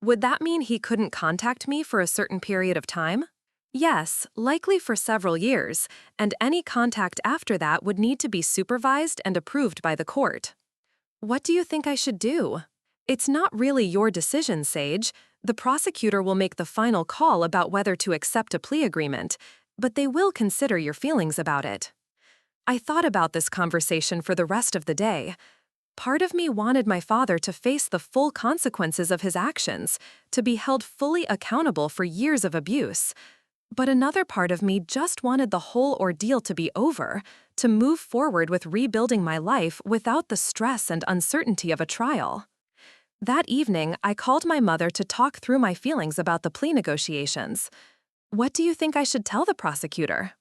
Would that mean he couldn't contact me for a certain period of time? Yes, likely for several years, and any contact after that would need to be supervised and approved by the court. What do you think I should do? It's not really your decision, Sage. The prosecutor will make the final call about whether to accept a plea agreement, but they will consider your feelings about it. I thought about this conversation for the rest of the day. Part of me wanted my father to face the full consequences of his actions, to be held fully accountable for years of abuse. But another part of me just wanted the whole ordeal to be over, to move forward with rebuilding my life without the stress and uncertainty of a trial. That evening, I called my mother to talk through my feelings about the plea negotiations. "What do you think I should tell the prosecutor?"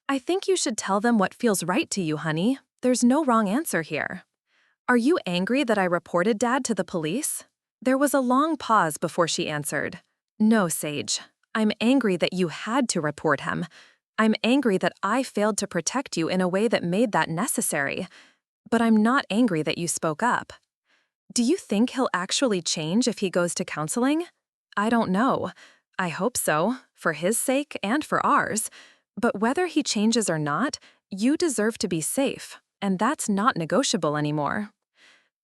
"I think you should tell them what feels right to you, honey. There's no wrong answer here." "Are you angry that I reported Dad to the police?" There was a long pause before she answered. "No, Sage. I'm angry that you had to report him. I'm angry that I failed to protect you in a way that made that necessary. But I'm not angry that you spoke up." "Do you think he'll actually change if he goes to counseling?" "I don't know. I hope so, for his sake and for ours. But whether he changes or not, you deserve to be safe, and that's not negotiable anymore."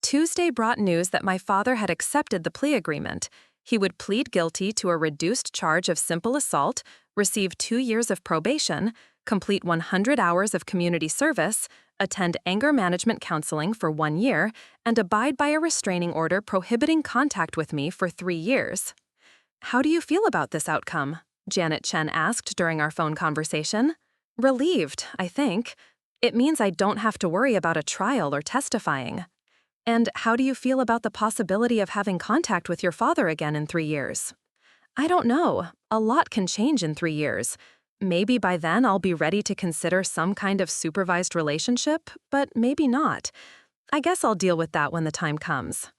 Tuesday brought news that my father had accepted the plea agreement. He would plead guilty to a reduced charge of simple assault, receive 2 years of probation, complete 100 hours of community service, attend anger management counseling for 1 year, and abide by a restraining order prohibiting contact with me for 3 years. "How do you feel about this outcome?" Janet Chen asked during our phone conversation. "Relieved, I think. It means I don't have to worry about a trial or testifying." "And how do you feel about the possibility of having contact with your father again in 3 years?" "I don't know. A lot can change in 3 years. Maybe by then I'll be ready to consider some kind of supervised relationship, but maybe not. I guess I'll deal with that when the time comes."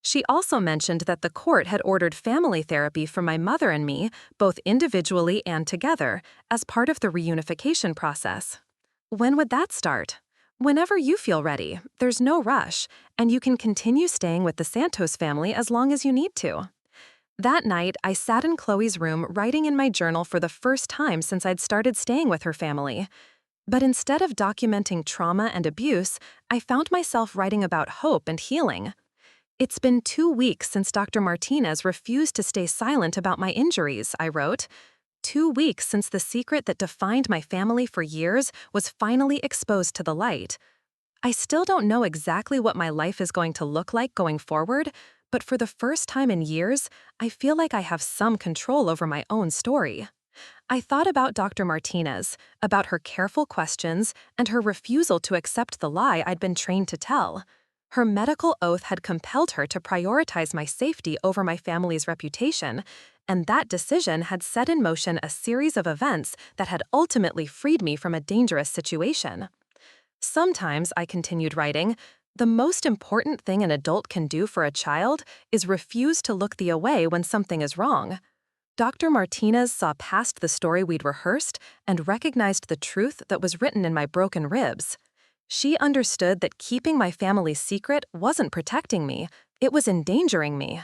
She also mentioned that the court had ordered family therapy for my mother and me, both individually and together, as part of the reunification process. "When would that start?" "Whenever you feel ready. There's no rush, and you can continue staying with the Santos family as long as you need to." That night, I sat in Chloe's room writing in my journal for the first time since I'd started staying with her family. But instead of documenting trauma and abuse, I found myself writing about hope and healing. "It's been 2 weeks since Dr. Martinez refused to stay silent about my injuries," I wrote. 2 weeks since the secret that defined my family for years was finally exposed to the light. I still don't know exactly what my life is going to look like going forward, but for the first time in years, I feel like I have some control over my own story. I thought about Dr. Martinez, about her careful questions, and her refusal to accept the lie I'd been trained to tell. Her medical oath had compelled her to prioritize my safety over my family's reputation, and that decision had set in motion a series of events that had ultimately freed me from a dangerous situation. Sometimes, I continued writing, the most important thing an adult can do for a child is refuse to look the away when something is wrong. Dr. Martinez saw past the story we'd rehearsed and recognized the truth that was written in my broken ribs. She understood that keeping my family's secret wasn't protecting me, it was endangering me.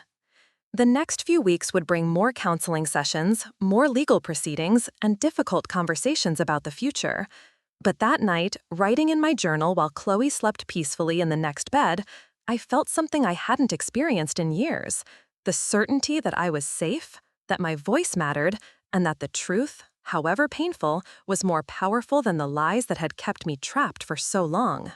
The next few weeks would bring more counseling sessions, more legal proceedings, and difficult conversations about the future. But that night, writing in my journal while Chloe slept peacefully in the next bed, I felt something I hadn't experienced in years: the certainty that I was safe, that my voice mattered, and that the truth, however painful, was more powerful than the lies that had kept me trapped for so long.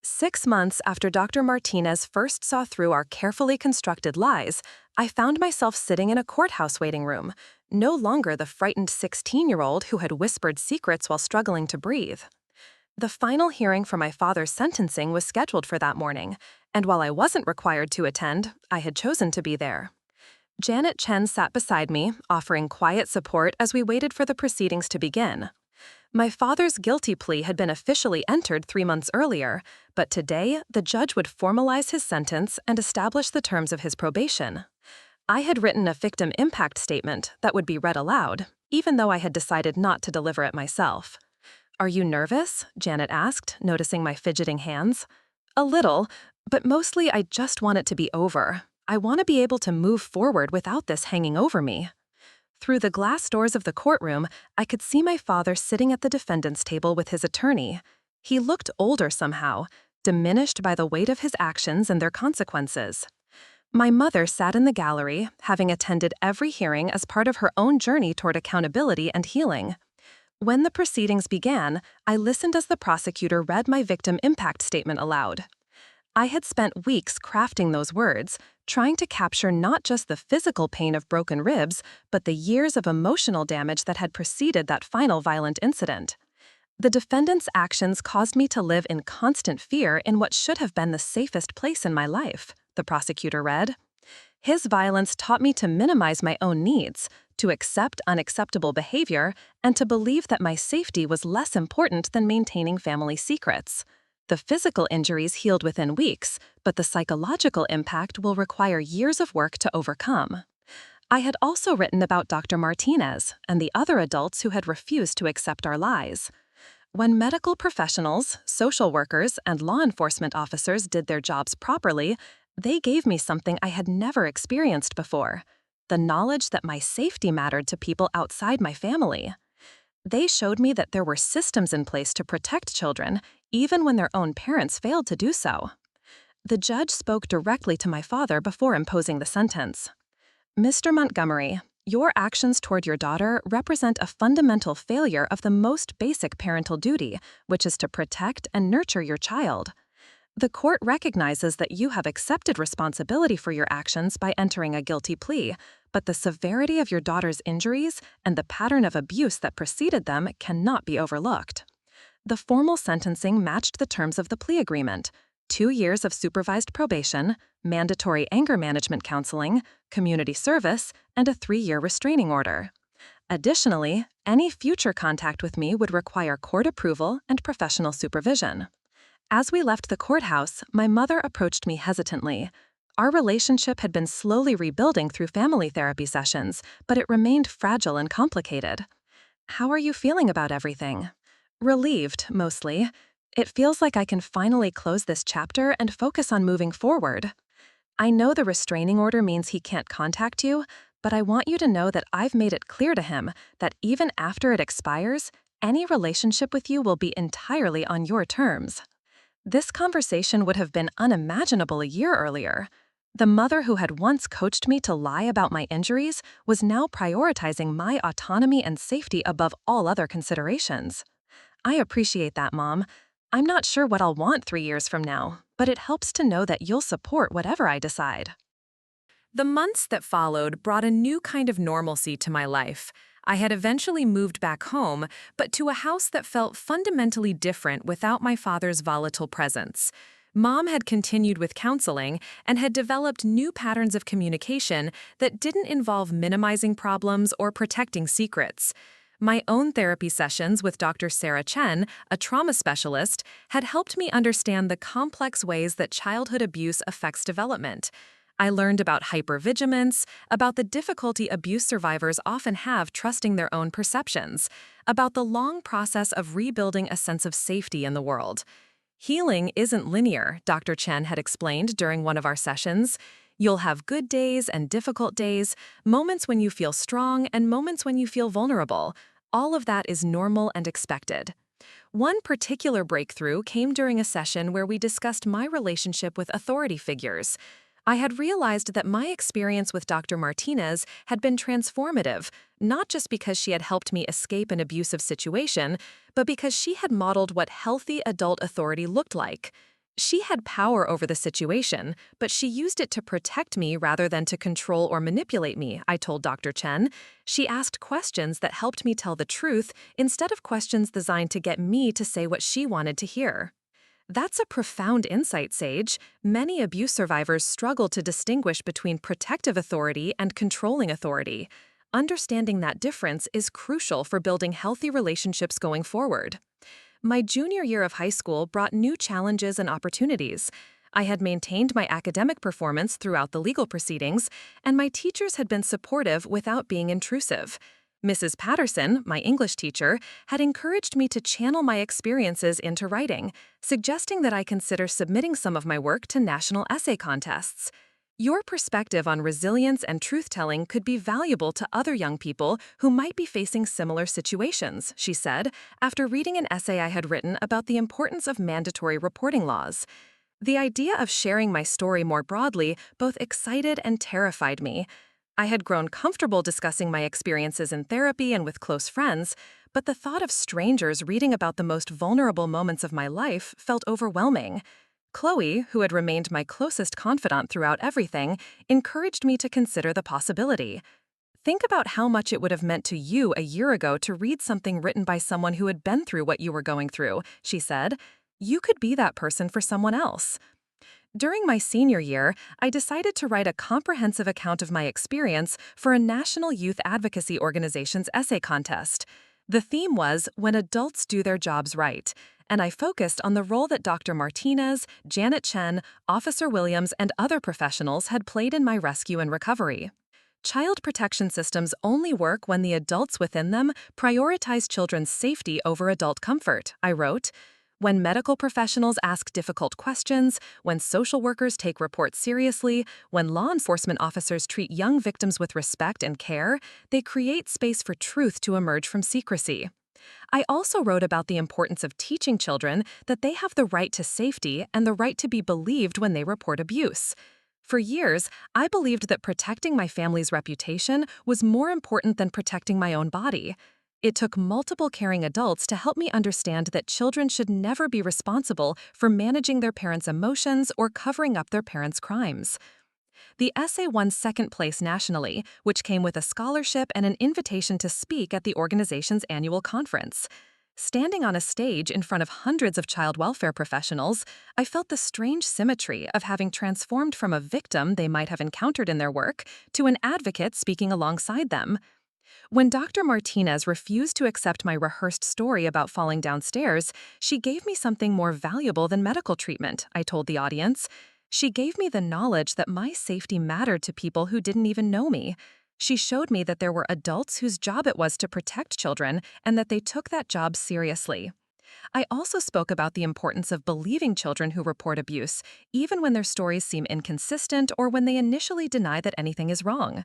6 months after Dr. Martinez first saw through our carefully constructed lies, I found myself sitting in a courthouse waiting room, no longer the frightened 16-year-old who had whispered secrets while struggling to breathe. The final hearing for my father's sentencing was scheduled for that morning, and while I wasn't required to attend, I had chosen to be there. Janet Chen sat beside me, offering quiet support as we waited for the proceedings to begin. My father's guilty plea had been officially entered 3 months earlier, but today the judge would formalize his sentence and establish the terms of his probation. I had written a victim impact statement that would be read aloud, even though I had decided not to deliver it myself. "Are you nervous?" Janet asked, noticing my fidgeting hands. "A little, but mostly I just want it to be over. I want to be able to move forward without this hanging over me." Through the glass doors of the courtroom, I could see my father sitting at the defendant's table with his attorney. He looked older somehow, diminished by the weight of his actions and their consequences. My mother sat in the gallery, having attended every hearing as part of her own journey toward accountability and healing. When the proceedings began, I listened as the prosecutor read my victim impact statement aloud. I had spent weeks crafting those words, trying to capture not just the physical pain of broken ribs, but the years of emotional damage that had preceded that final violent incident. The defendant's actions caused me to live in constant fear in what should have been the safest place in my life, the prosecutor read. His violence taught me to minimize my own needs, to accept unacceptable behavior, and to believe that my safety was less important than maintaining family secrets. The physical injuries healed within weeks, but the psychological impact will require years of work to overcome. I had also written about Dr. Martinez and the other adults who had refused to accept our lies. When medical professionals, social workers, and law enforcement officers did their jobs properly, they gave me something I had never experienced before: the knowledge that my safety mattered to people outside my family. They showed me that there were systems in place to protect children, even when their own parents failed to do so. The judge spoke directly to my father before imposing the sentence. "Mr. Montgomery, your actions toward your daughter represent a fundamental failure of the most basic parental duty, which is to protect and nurture your child. The court recognizes that you have accepted responsibility for your actions by entering a guilty plea, but the severity of your daughter's injuries and the pattern of abuse that preceded them cannot be overlooked." The formal sentencing matched the terms of the plea agreement: 2 years of supervised probation, mandatory anger management counseling, community service, and a 3-year restraining order. Additionally, any future contact with me would require court approval and professional supervision. As we left the courthouse, my mother approached me hesitantly. Our relationship had been slowly rebuilding through family therapy sessions, but it remained fragile and complicated. "How are you feeling about everything?" "Relieved, mostly. It feels like I can finally close this chapter and focus on moving forward. I know the restraining order means he can't contact you, but I want you to know that I've made it clear to him that even after it expires, any relationship with you will be entirely on your terms." This conversation would have been unimaginable a year earlier. The mother who had once coached me to lie about my injuries was now prioritizing my autonomy and safety above all other considerations. "I appreciate that, Mom. I'm not sure what I'll want 3 years from now, but it helps to know that you'll support whatever I decide." The months that followed brought a new kind of normalcy to my life. I had eventually moved back home, but to a house that felt fundamentally different without my father's volatile presence. Mom had continued with counseling and had developed new patterns of communication that didn't involve minimizing problems or protecting secrets. My own therapy sessions with Dr. Sarah Chen, a trauma specialist, had helped me understand the complex ways that childhood abuse affects development. I learned about hypervigilance, about the difficulty abuse survivors often have trusting their own perceptions, about the long process of rebuilding a sense of safety in the world. Healing isn't linear, Dr. Chen had explained during one of our sessions. You'll have good days and difficult days, moments when you feel strong and moments when you feel vulnerable. All of that is normal and expected. One particular breakthrough came during a session where we discussed my relationship with authority figures. I had realized that my experience with Dr. Martinez had been transformative, not just because she had helped me escape an abusive situation, but because she had modeled what healthy adult authority looked like. She had power over the situation, but she used it to protect me rather than to control or manipulate me, I told Dr. Chen. She asked questions that helped me tell the truth instead of questions designed to get me to say what she wanted to hear. That's a profound insight, Sage. Many abuse survivors struggle to distinguish between protective authority and controlling authority. Understanding that difference is crucial for building healthy relationships going forward. My junior year of high school brought new challenges and opportunities. I had maintained my academic performance throughout the legal proceedings, and my teachers had been supportive without being intrusive. Mrs. Patterson, my English teacher, had encouraged me to channel my experiences into writing, suggesting that I consider submitting some of my work to national essay contests. Your perspective on resilience and truth-telling could be valuable to other young people who might be facing similar situations, she said, after reading an essay I had written about the importance of mandatory reporting laws. The idea of sharing my story more broadly both excited and terrified me. I had grown comfortable discussing my experiences in therapy and with close friends, but the thought of strangers reading about the most vulnerable moments of my life felt overwhelming. Chloe, who had remained my closest confidant throughout everything, encouraged me to consider the possibility. Think about how much it would have meant to you a year ago to read something written by someone who had been through what you were going through, she said. You could be that person for someone else. During my senior year, I decided to write a comprehensive account of my experience for a national youth advocacy organization's essay contest. The theme was When Adults Do Their Jobs Right, and I focused on the role that Dr. Martinez, Janet Chen, Officer Williams, and other professionals had played in my rescue and recovery. Child protection systems only work when the adults within them prioritize children's safety over adult comfort, I wrote. When medical professionals ask difficult questions, when social workers take reports seriously, when law enforcement officers treat young victims with respect and care, they create space for truth to emerge from secrecy. I also wrote about the importance of teaching children that they have the right to safety and the right to be believed when they report abuse. For years, I believed that protecting my family's reputation was more important than protecting my own body. It took multiple caring adults to help me understand that children should never be responsible for managing their parents' emotions or covering up their parents' crimes. The essay won second place nationally, which came with a scholarship and an invitation to speak at the organization's annual conference. Standing on a stage in front of hundreds of child welfare professionals, I felt the strange symmetry of having transformed from a victim they might have encountered in their work to an advocate speaking alongside them. When Dr. Martinez refused to accept my rehearsed story about falling downstairs, she gave me something more valuable than medical treatment, I told the audience. She gave me the knowledge that my safety mattered to people who didn't even know me. She showed me that there were adults whose job it was to protect children and that they took that job seriously. I also spoke about the importance of believing children who report abuse, even when their stories seem inconsistent or when they initially deny that anything is wrong.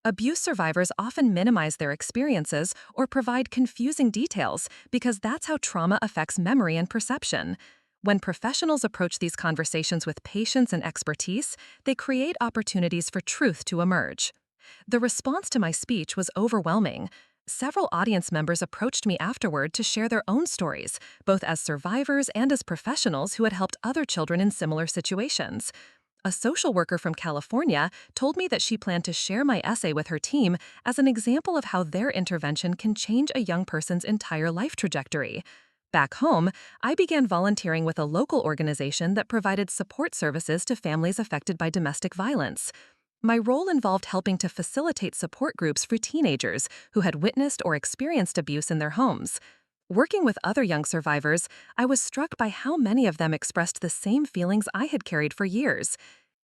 Abuse survivors often minimize their experiences or provide confusing details because that's how trauma affects memory and perception. When professionals approach these conversations with patience and expertise, they create opportunities for truth to emerge. The response to my speech was overwhelming. Several audience members approached me afterward to share their own stories, both as survivors and as professionals who had helped other children in similar situations. A social worker from California told me that she planned to share my essay with her team as an example of how their intervention can change a young person's entire life trajectory. Back home, I began volunteering with a local organization that provided support services to families affected by domestic violence. My role involved helping to facilitate support groups for teenagers who had witnessed or experienced abuse in their homes. Working with other young survivors, I was struck by how many of them expressed the same feelings I had carried for years: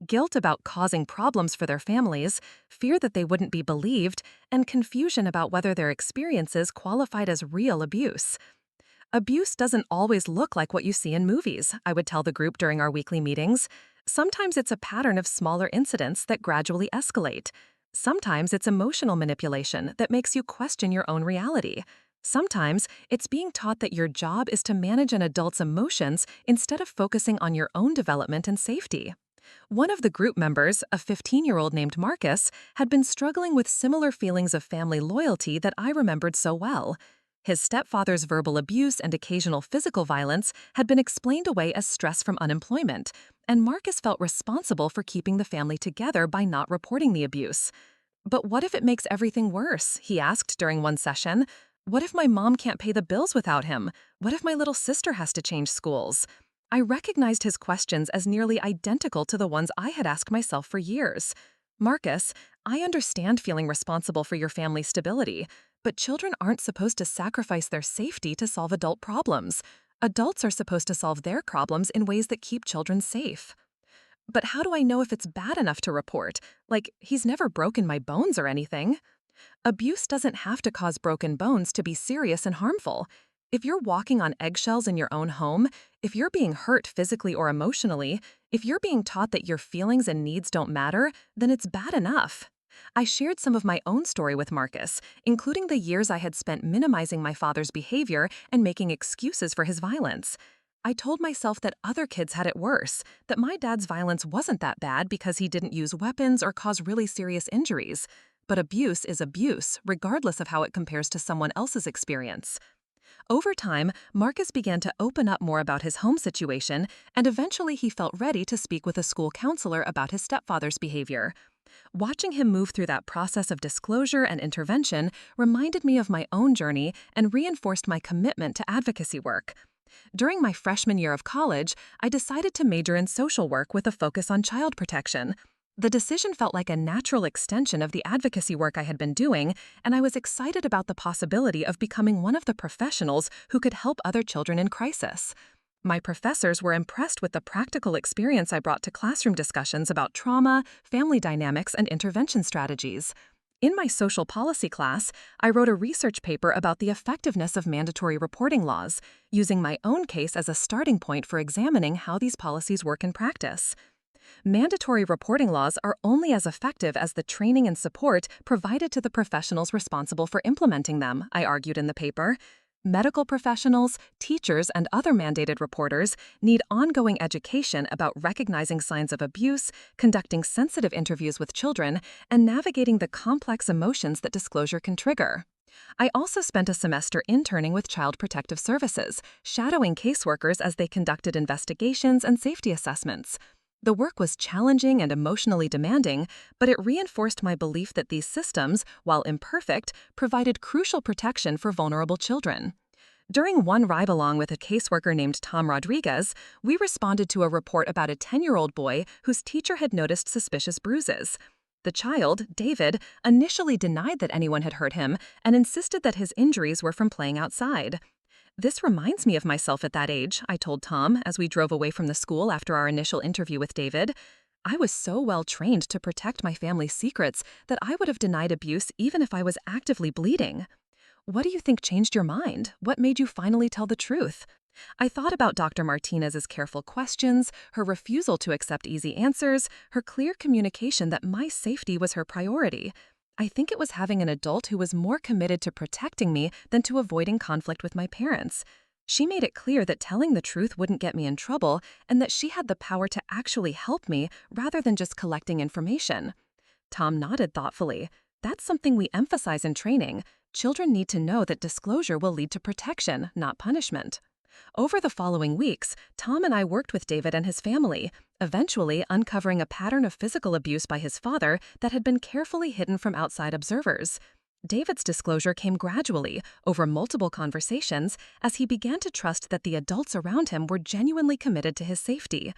guilt about causing problems for their families, fear that they wouldn't be believed, and confusion about whether their experiences qualified as real abuse. Abuse doesn't always look like what you see in movies, I would tell the group during our weekly meetings. Sometimes it's a pattern of smaller incidents that gradually escalate. Sometimes it's emotional manipulation that makes you question your own reality. Sometimes it's being taught that your job is to manage an adult's emotions instead of focusing on your own development and safety. One of the group members, a 15-year-old named Marcus, had been struggling with similar feelings of family loyalty that I remembered so well. His stepfather's verbal abuse and occasional physical violence had been explained away as stress from unemployment, and Marcus felt responsible for keeping the family together by not reporting the abuse. "But what if it makes everything worse?" he asked during one session. "What if my mom can't pay the bills without him? What if my little sister has to change schools?" I recognized his questions as nearly identical to the ones I had asked myself for years. "Marcus, I understand feeling responsible for your family's stability, but children aren't supposed to sacrifice their safety to solve adult problems. Adults are supposed to solve their problems in ways that keep children safe." "But how do I know if it's bad enough to report? Like, he's never broken my bones or anything." Abuse doesn't have to cause broken bones to be serious and harmful. If you're walking on eggshells in your own home, if you're being hurt physically or emotionally, if you're being taught that your feelings and needs don't matter, then it's bad enough. I shared some of my own story with Marcus, including the years I had spent minimizing my father's behavior and making excuses for his violence. I told myself that other kids had it worse, that my dad's violence wasn't that bad because he didn't use weapons or cause really serious injuries. But abuse is abuse, regardless of how it compares to someone else's experience. Over time, Marcus began to open up more about his home situation, and eventually he felt ready to speak with a school counselor about his stepfather's behavior. Watching him move through that process of disclosure and intervention reminded me of my own journey and reinforced my commitment to advocacy work. During my freshman year of college, I decided to major in social work with a focus on child protection. The decision felt like a natural extension of the advocacy work I had been doing, and I was excited about the possibility of becoming one of the professionals who could help other children in crisis. My professors were impressed with the practical experience I brought to classroom discussions about trauma, family dynamics, and intervention strategies. In my social policy class, I wrote a research paper about the effectiveness of mandatory reporting laws, using my own case as a starting point for examining how these policies work in practice. Mandatory reporting laws are only as effective as the training and support provided to the professionals responsible for implementing them, I argued in the paper. Medical professionals, teachers, and other mandated reporters need ongoing education about recognizing signs of abuse, conducting sensitive interviews with children, and navigating the complex emotions that disclosure can trigger. I also spent a semester interning with Child Protective Services, shadowing caseworkers as they conducted investigations and safety assessments. The work was challenging and emotionally demanding, but it reinforced my belief that these systems, while imperfect, provided crucial protection for vulnerable children. During one ride-along with a caseworker named Tom Rodriguez, we responded to a report about a 10-year-old boy whose teacher had noticed suspicious bruises. The child, David, initially denied that anyone had hurt him and insisted that his injuries were from playing outside. "This reminds me of myself at that age," I told Tom as we drove away from the school after our initial interview with David. "I was so well trained to protect my family's secrets that I would have denied abuse even if I was actively bleeding." "What do you think changed your mind? What made you finally tell the truth?" I thought about Dr. Martinez's careful questions, her refusal to accept easy answers, her clear communication that my safety was her priority. I think it was having an adult who was more committed to protecting me than to avoiding conflict with my parents. She made it clear that telling the truth wouldn't get me in trouble and that she had the power to actually help me rather than just collecting information. Tom nodded thoughtfully. "That's something we emphasize in training. Children need to know that disclosure will lead to protection, not punishment." Over the following weeks, Tom and I worked with David and his family, eventually uncovering a pattern of physical abuse by his father that had been carefully hidden from outside observers. David's disclosure came gradually, over multiple conversations, as he began to trust that the adults around him were genuinely committed to his safety.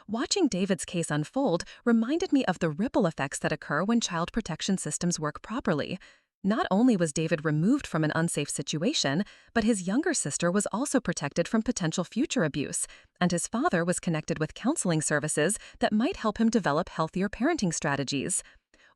Watching David's case unfold reminded me of the ripple effects that occur when child protection systems work properly. Not only was David removed from an unsafe situation, but his younger sister was also protected from potential future abuse, and his father was connected with counseling services that might help him develop healthier parenting strategies.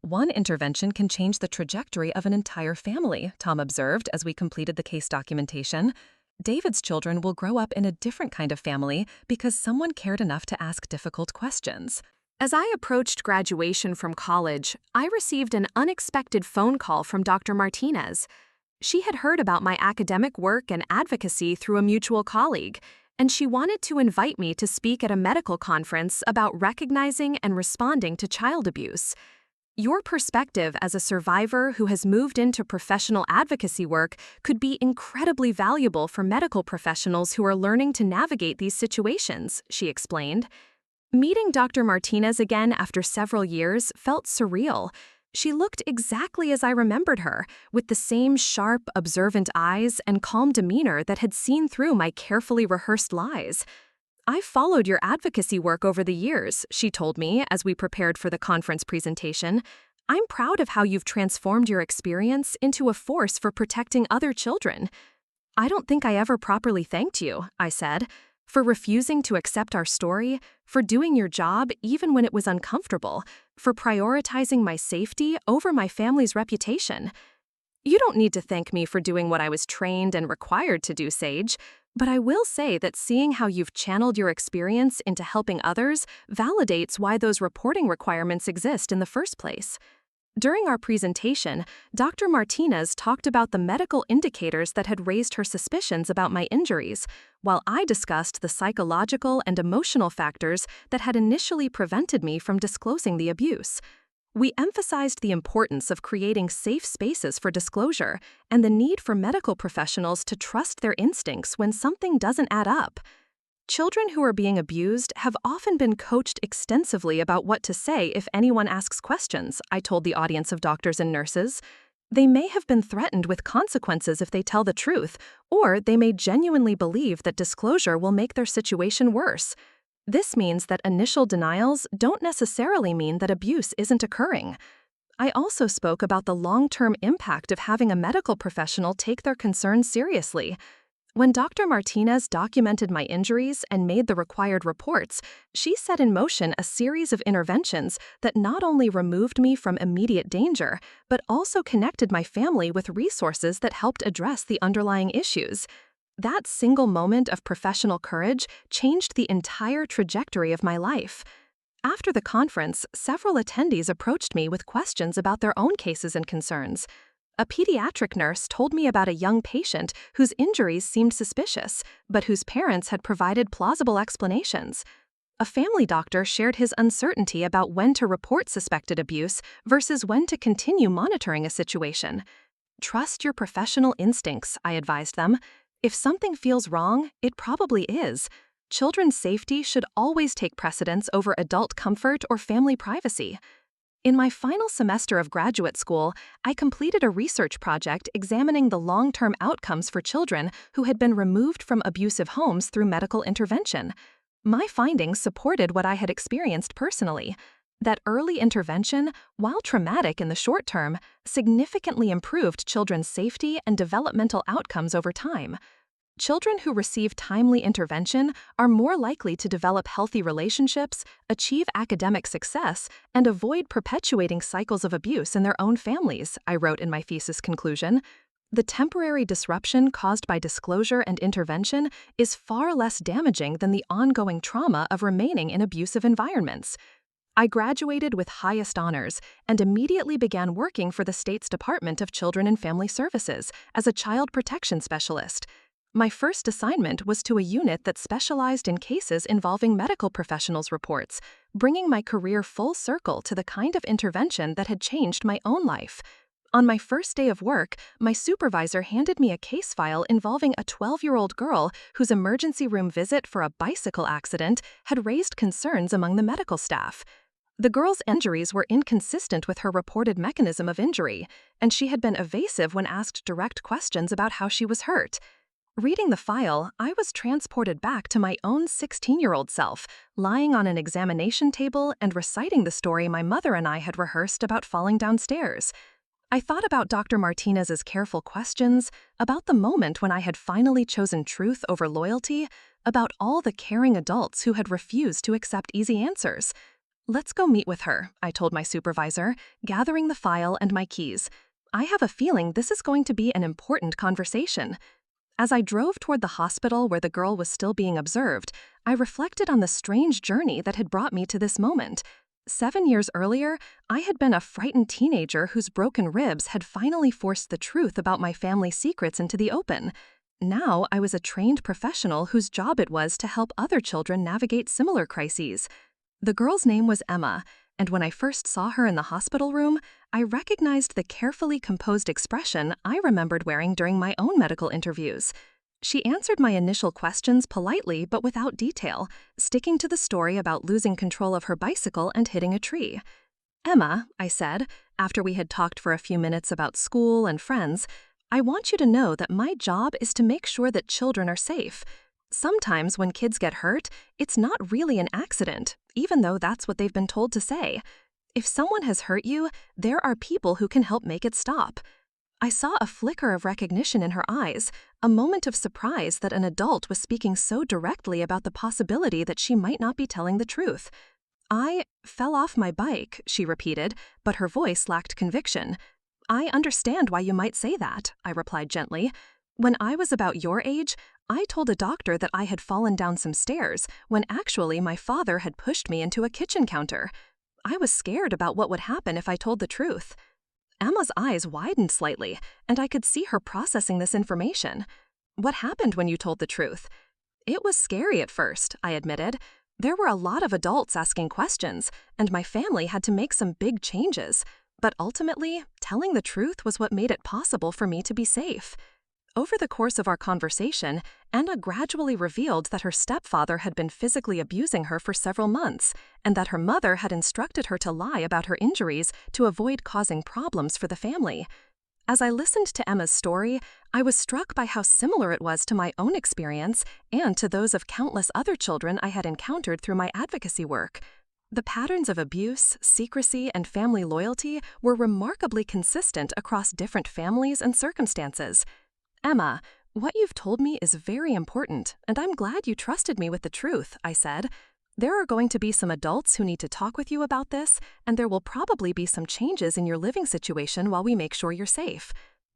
One intervention can change the trajectory of an entire family, Tom observed as we completed the case documentation. David's children will grow up in a different kind of family because someone cared enough to ask difficult questions. As I approached graduation from college, I received an unexpected phone call from Dr. Martinez. She had heard about my academic work and advocacy through a mutual colleague, and she wanted to invite me to speak at a medical conference about recognizing and responding to child abuse. Your perspective as a survivor who has moved into professional advocacy work could be incredibly valuable for medical professionals who are learning to navigate these situations, she explained. Meeting Dr. Martinez again after several years felt surreal. She looked exactly as I remembered her, with the same sharp, observant eyes and calm demeanor that had seen through my carefully rehearsed lies. "I've followed your advocacy work over the years," she told me as we prepared for the conference presentation. "I'm proud of how you've transformed your experience into a force for protecting other children." "I don't think I ever properly thanked you," I said, "for refusing to accept our story, for doing your job even when it was uncomfortable, for prioritizing my safety over my family's reputation." "You don't need to thank me for doing what I was trained and required to do, Sage, but I will say that seeing how you've channeled your experience into helping others validates why those reporting requirements exist in the first place." During our presentation, Dr. Martinez talked about the medical indicators that had raised her suspicions about my injuries, while I discussed the psychological and emotional factors that had initially prevented me from disclosing the abuse. We emphasized the importance of creating safe spaces for disclosure and the need for medical professionals to trust their instincts when something doesn't add up. Children who are being abused have often been coached extensively about what to say if anyone asks questions, I told the audience of doctors and nurses. They may have been threatened with consequences if they tell the truth, or they may genuinely believe that disclosure will make their situation worse. This means that initial denials don't necessarily mean that abuse isn't occurring. I also spoke about the long-term impact of having a medical professional take their concerns seriously. When Dr. Martinez documented my injuries and made the required reports, she set in motion a series of interventions that not only removed me from immediate danger, but also connected my family with resources that helped address the underlying issues. That single moment of professional courage changed the entire trajectory of my life. After the conference, several attendees approached me with questions about their own cases and concerns. A pediatric nurse told me about a young patient whose injuries seemed suspicious, but whose parents had provided plausible explanations. A family doctor shared his uncertainty about when to report suspected abuse versus when to continue monitoring a situation. "Trust your professional instincts," I advised them. "If something feels wrong, it probably is. Children's safety should always take precedence over adult comfort or family privacy." In my final semester of graduate school, I completed a research project examining the long-term outcomes for children who had been removed from abusive homes through medical intervention. My findings supported what I had experienced personally: that early intervention, while traumatic in the short term, significantly improved children's safety and developmental outcomes over time. Children who receive timely intervention are more likely to develop healthy relationships, achieve academic success, and avoid perpetuating cycles of abuse in their own families, I wrote in my thesis conclusion. The temporary disruption caused by disclosure and intervention is far less damaging than the ongoing trauma of remaining in abusive environments. I graduated with highest honors and immediately began working for the state's Department of Children and Family Services as a child protection specialist. My first assignment was to a unit that specialized in cases involving medical professionals' reports, bringing my career full circle to the kind of intervention that had changed my own life. On my first day of work, my supervisor handed me a case file involving a 12-year-old girl whose emergency room visit for a bicycle accident had raised concerns among the medical staff. The girl's injuries were inconsistent with her reported mechanism of injury, and she had been evasive when asked direct questions about how she was hurt. Reading the file, I was transported back to my own 16-year-old self, lying on an examination table and reciting the story my mother and I had rehearsed about falling downstairs. I thought about Dr. Martinez's careful questions, about the moment when I had finally chosen truth over loyalty, about all the caring adults who had refused to accept easy answers. "Let's go meet with her," I told my supervisor, gathering the file and my keys. "I have a feeling this is going to be an important conversation." As I drove toward the hospital where the girl was still being observed, I reflected on the strange journey that had brought me to this moment. 7 years earlier, I had been a frightened teenager whose broken ribs had finally forced the truth about my family's secrets into the open. Now I was a trained professional whose job it was to help other children navigate similar crises. The girl's name was Emma, and when I first saw her in the hospital room, I recognized the carefully composed expression I remembered wearing during my own medical interviews. She answered my initial questions politely but without detail, sticking to the story about losing control of her bicycle and hitting a tree. "Emma," I said, after we had talked for a few minutes about school and friends, "I want you to know that my job is to make sure that children are safe. Sometimes when kids get hurt, it's not really an accident, even though that's what they've been told to say. If someone has hurt you, there are people who can help make it stop." I saw a flicker of recognition in her eyes, a moment of surprise that an adult was speaking so directly about the possibility that she might not be telling the truth. "I fell off my bike," she repeated, but her voice lacked conviction. "I understand why you might say that," I replied gently. "When I was about your age, I told a doctor that I had fallen down some stairs when actually my father had pushed me into a kitchen counter. I was scared about what would happen if I told the truth." Emma's eyes widened slightly, and I could see her processing this information. "What happened when you told the truth?" "It was scary at first," I admitted. "There were a lot of adults asking questions, and my family had to make some big changes. But ultimately, telling the truth was what made it possible for me to be safe." Over the course of our conversation, Emma gradually revealed that her stepfather had been physically abusing her for several months, and that her mother had instructed her to lie about her injuries to avoid causing problems for the family. As I listened to Emma's story, I was struck by how similar it was to my own experience and to those of countless other children I had encountered through my advocacy work. The patterns of abuse, secrecy, and family loyalty were remarkably consistent across different families and circumstances. "Emma, what you've told me is very important, and I'm glad you trusted me with the truth," I said. "There are going to be some adults who need to talk with you about this, and there will probably be some changes in your living situation while we make sure you're safe.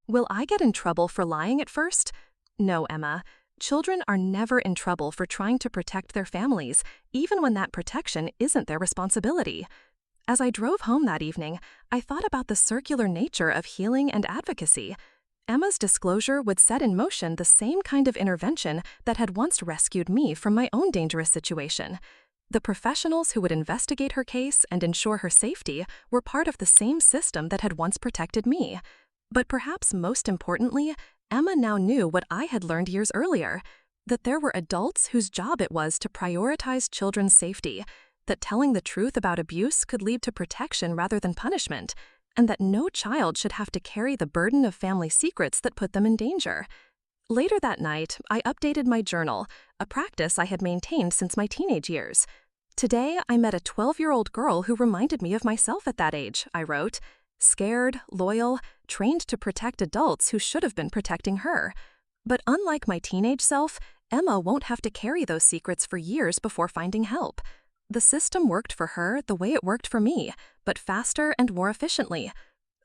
Will I get in trouble for lying at first?" "No, Emma. Children are never in trouble for trying to protect their families, even when that protection isn't their responsibility." As I drove home that evening, I thought about the circular nature of healing and advocacy. Emma's disclosure would set in motion the same kind of intervention that had once rescued me from my own dangerous situation. The professionals who would investigate her case and ensure her safety were part of the same system that had once protected me. But perhaps most importantly, Emma now knew what I had learned years earlier, that there were adults whose job it was to prioritize children's safety, that telling the truth about abuse could lead to protection rather than punishment, and that no child should have to carry the burden of family secrets that put them in danger. Later that night, I updated my journal, a practice I had maintained since my teenage years. "Today, I met a 12-year-old girl who reminded me of myself at that age," I wrote. "Scared, loyal, trained to protect adults who should have been protecting her. But unlike my teenage self, Emma won't have to carry those secrets for years before finding help. The system worked for her the way it worked for me, but faster and more efficiently."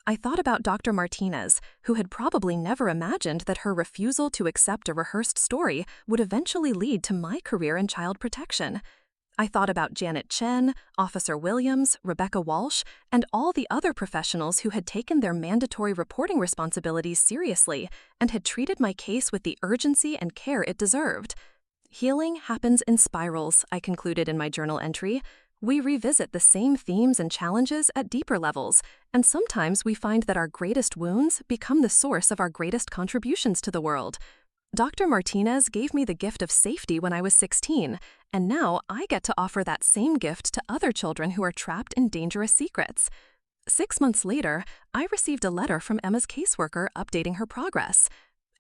I thought about Dr. Martinez, who had probably never imagined that her refusal to accept a rehearsed story would eventually lead to my career in child protection. I thought about Janet Chen, Officer Williams, Rebecca Walsh, and all the other professionals who had taken their mandatory reporting responsibilities seriously and had treated my case with the urgency and care it deserved. "Healing happens in spirals," I concluded in my journal entry. We revisit the same themes and challenges at deeper levels, and sometimes we find that our greatest wounds become the source of our greatest contributions to the world. Dr. Martinez gave me the gift of safety when I was 16, and now I get to offer that same gift to other children who are trapped in dangerous secrets. 6 months later, I received a letter from Emma's caseworker updating her progress.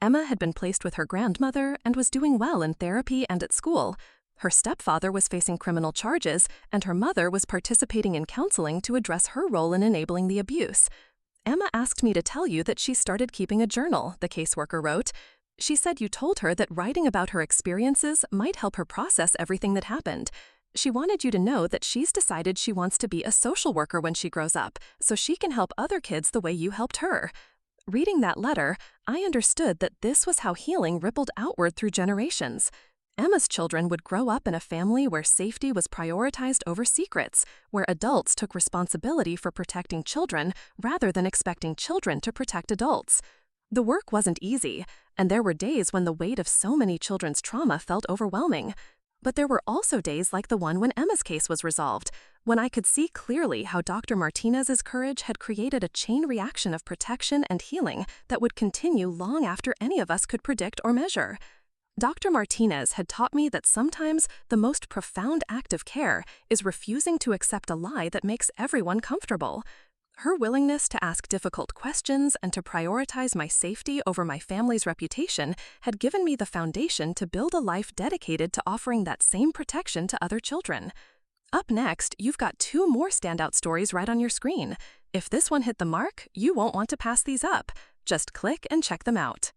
Emma had been placed with her grandmother and was doing well in therapy and at school. Her stepfather was facing criminal charges, and her mother was participating in counseling to address her role in enabling the abuse. Emma asked me to tell you that she started keeping a journal, the caseworker wrote. She said you told her that writing about her experiences might help her process everything that happened. She wanted you to know that she's decided she wants to be a social worker when she grows up, so she can help other kids the way you helped her. Reading that letter, I understood that this was how healing rippled outward through generations. Emma's children would grow up in a family where safety was prioritized over secrets, where adults took responsibility for protecting children rather than expecting children to protect adults. The work wasn't easy, and there were days when the weight of so many children's trauma felt overwhelming. But there were also days like the one when Emma's case was resolved, when I could see clearly how Dr. Martinez's courage had created a chain reaction of protection and healing that would continue long after any of us could predict or measure. Dr. Martinez had taught me that sometimes the most profound act of care is refusing to accept a lie that makes everyone comfortable. Her willingness to ask difficult questions and to prioritize my safety over my family's reputation had given me the foundation to build a life dedicated to offering that same protection to other children. Up next, you've got 2 more standout stories right on your screen. If this one hit the mark, you won't want to pass these up. Just click and check them out.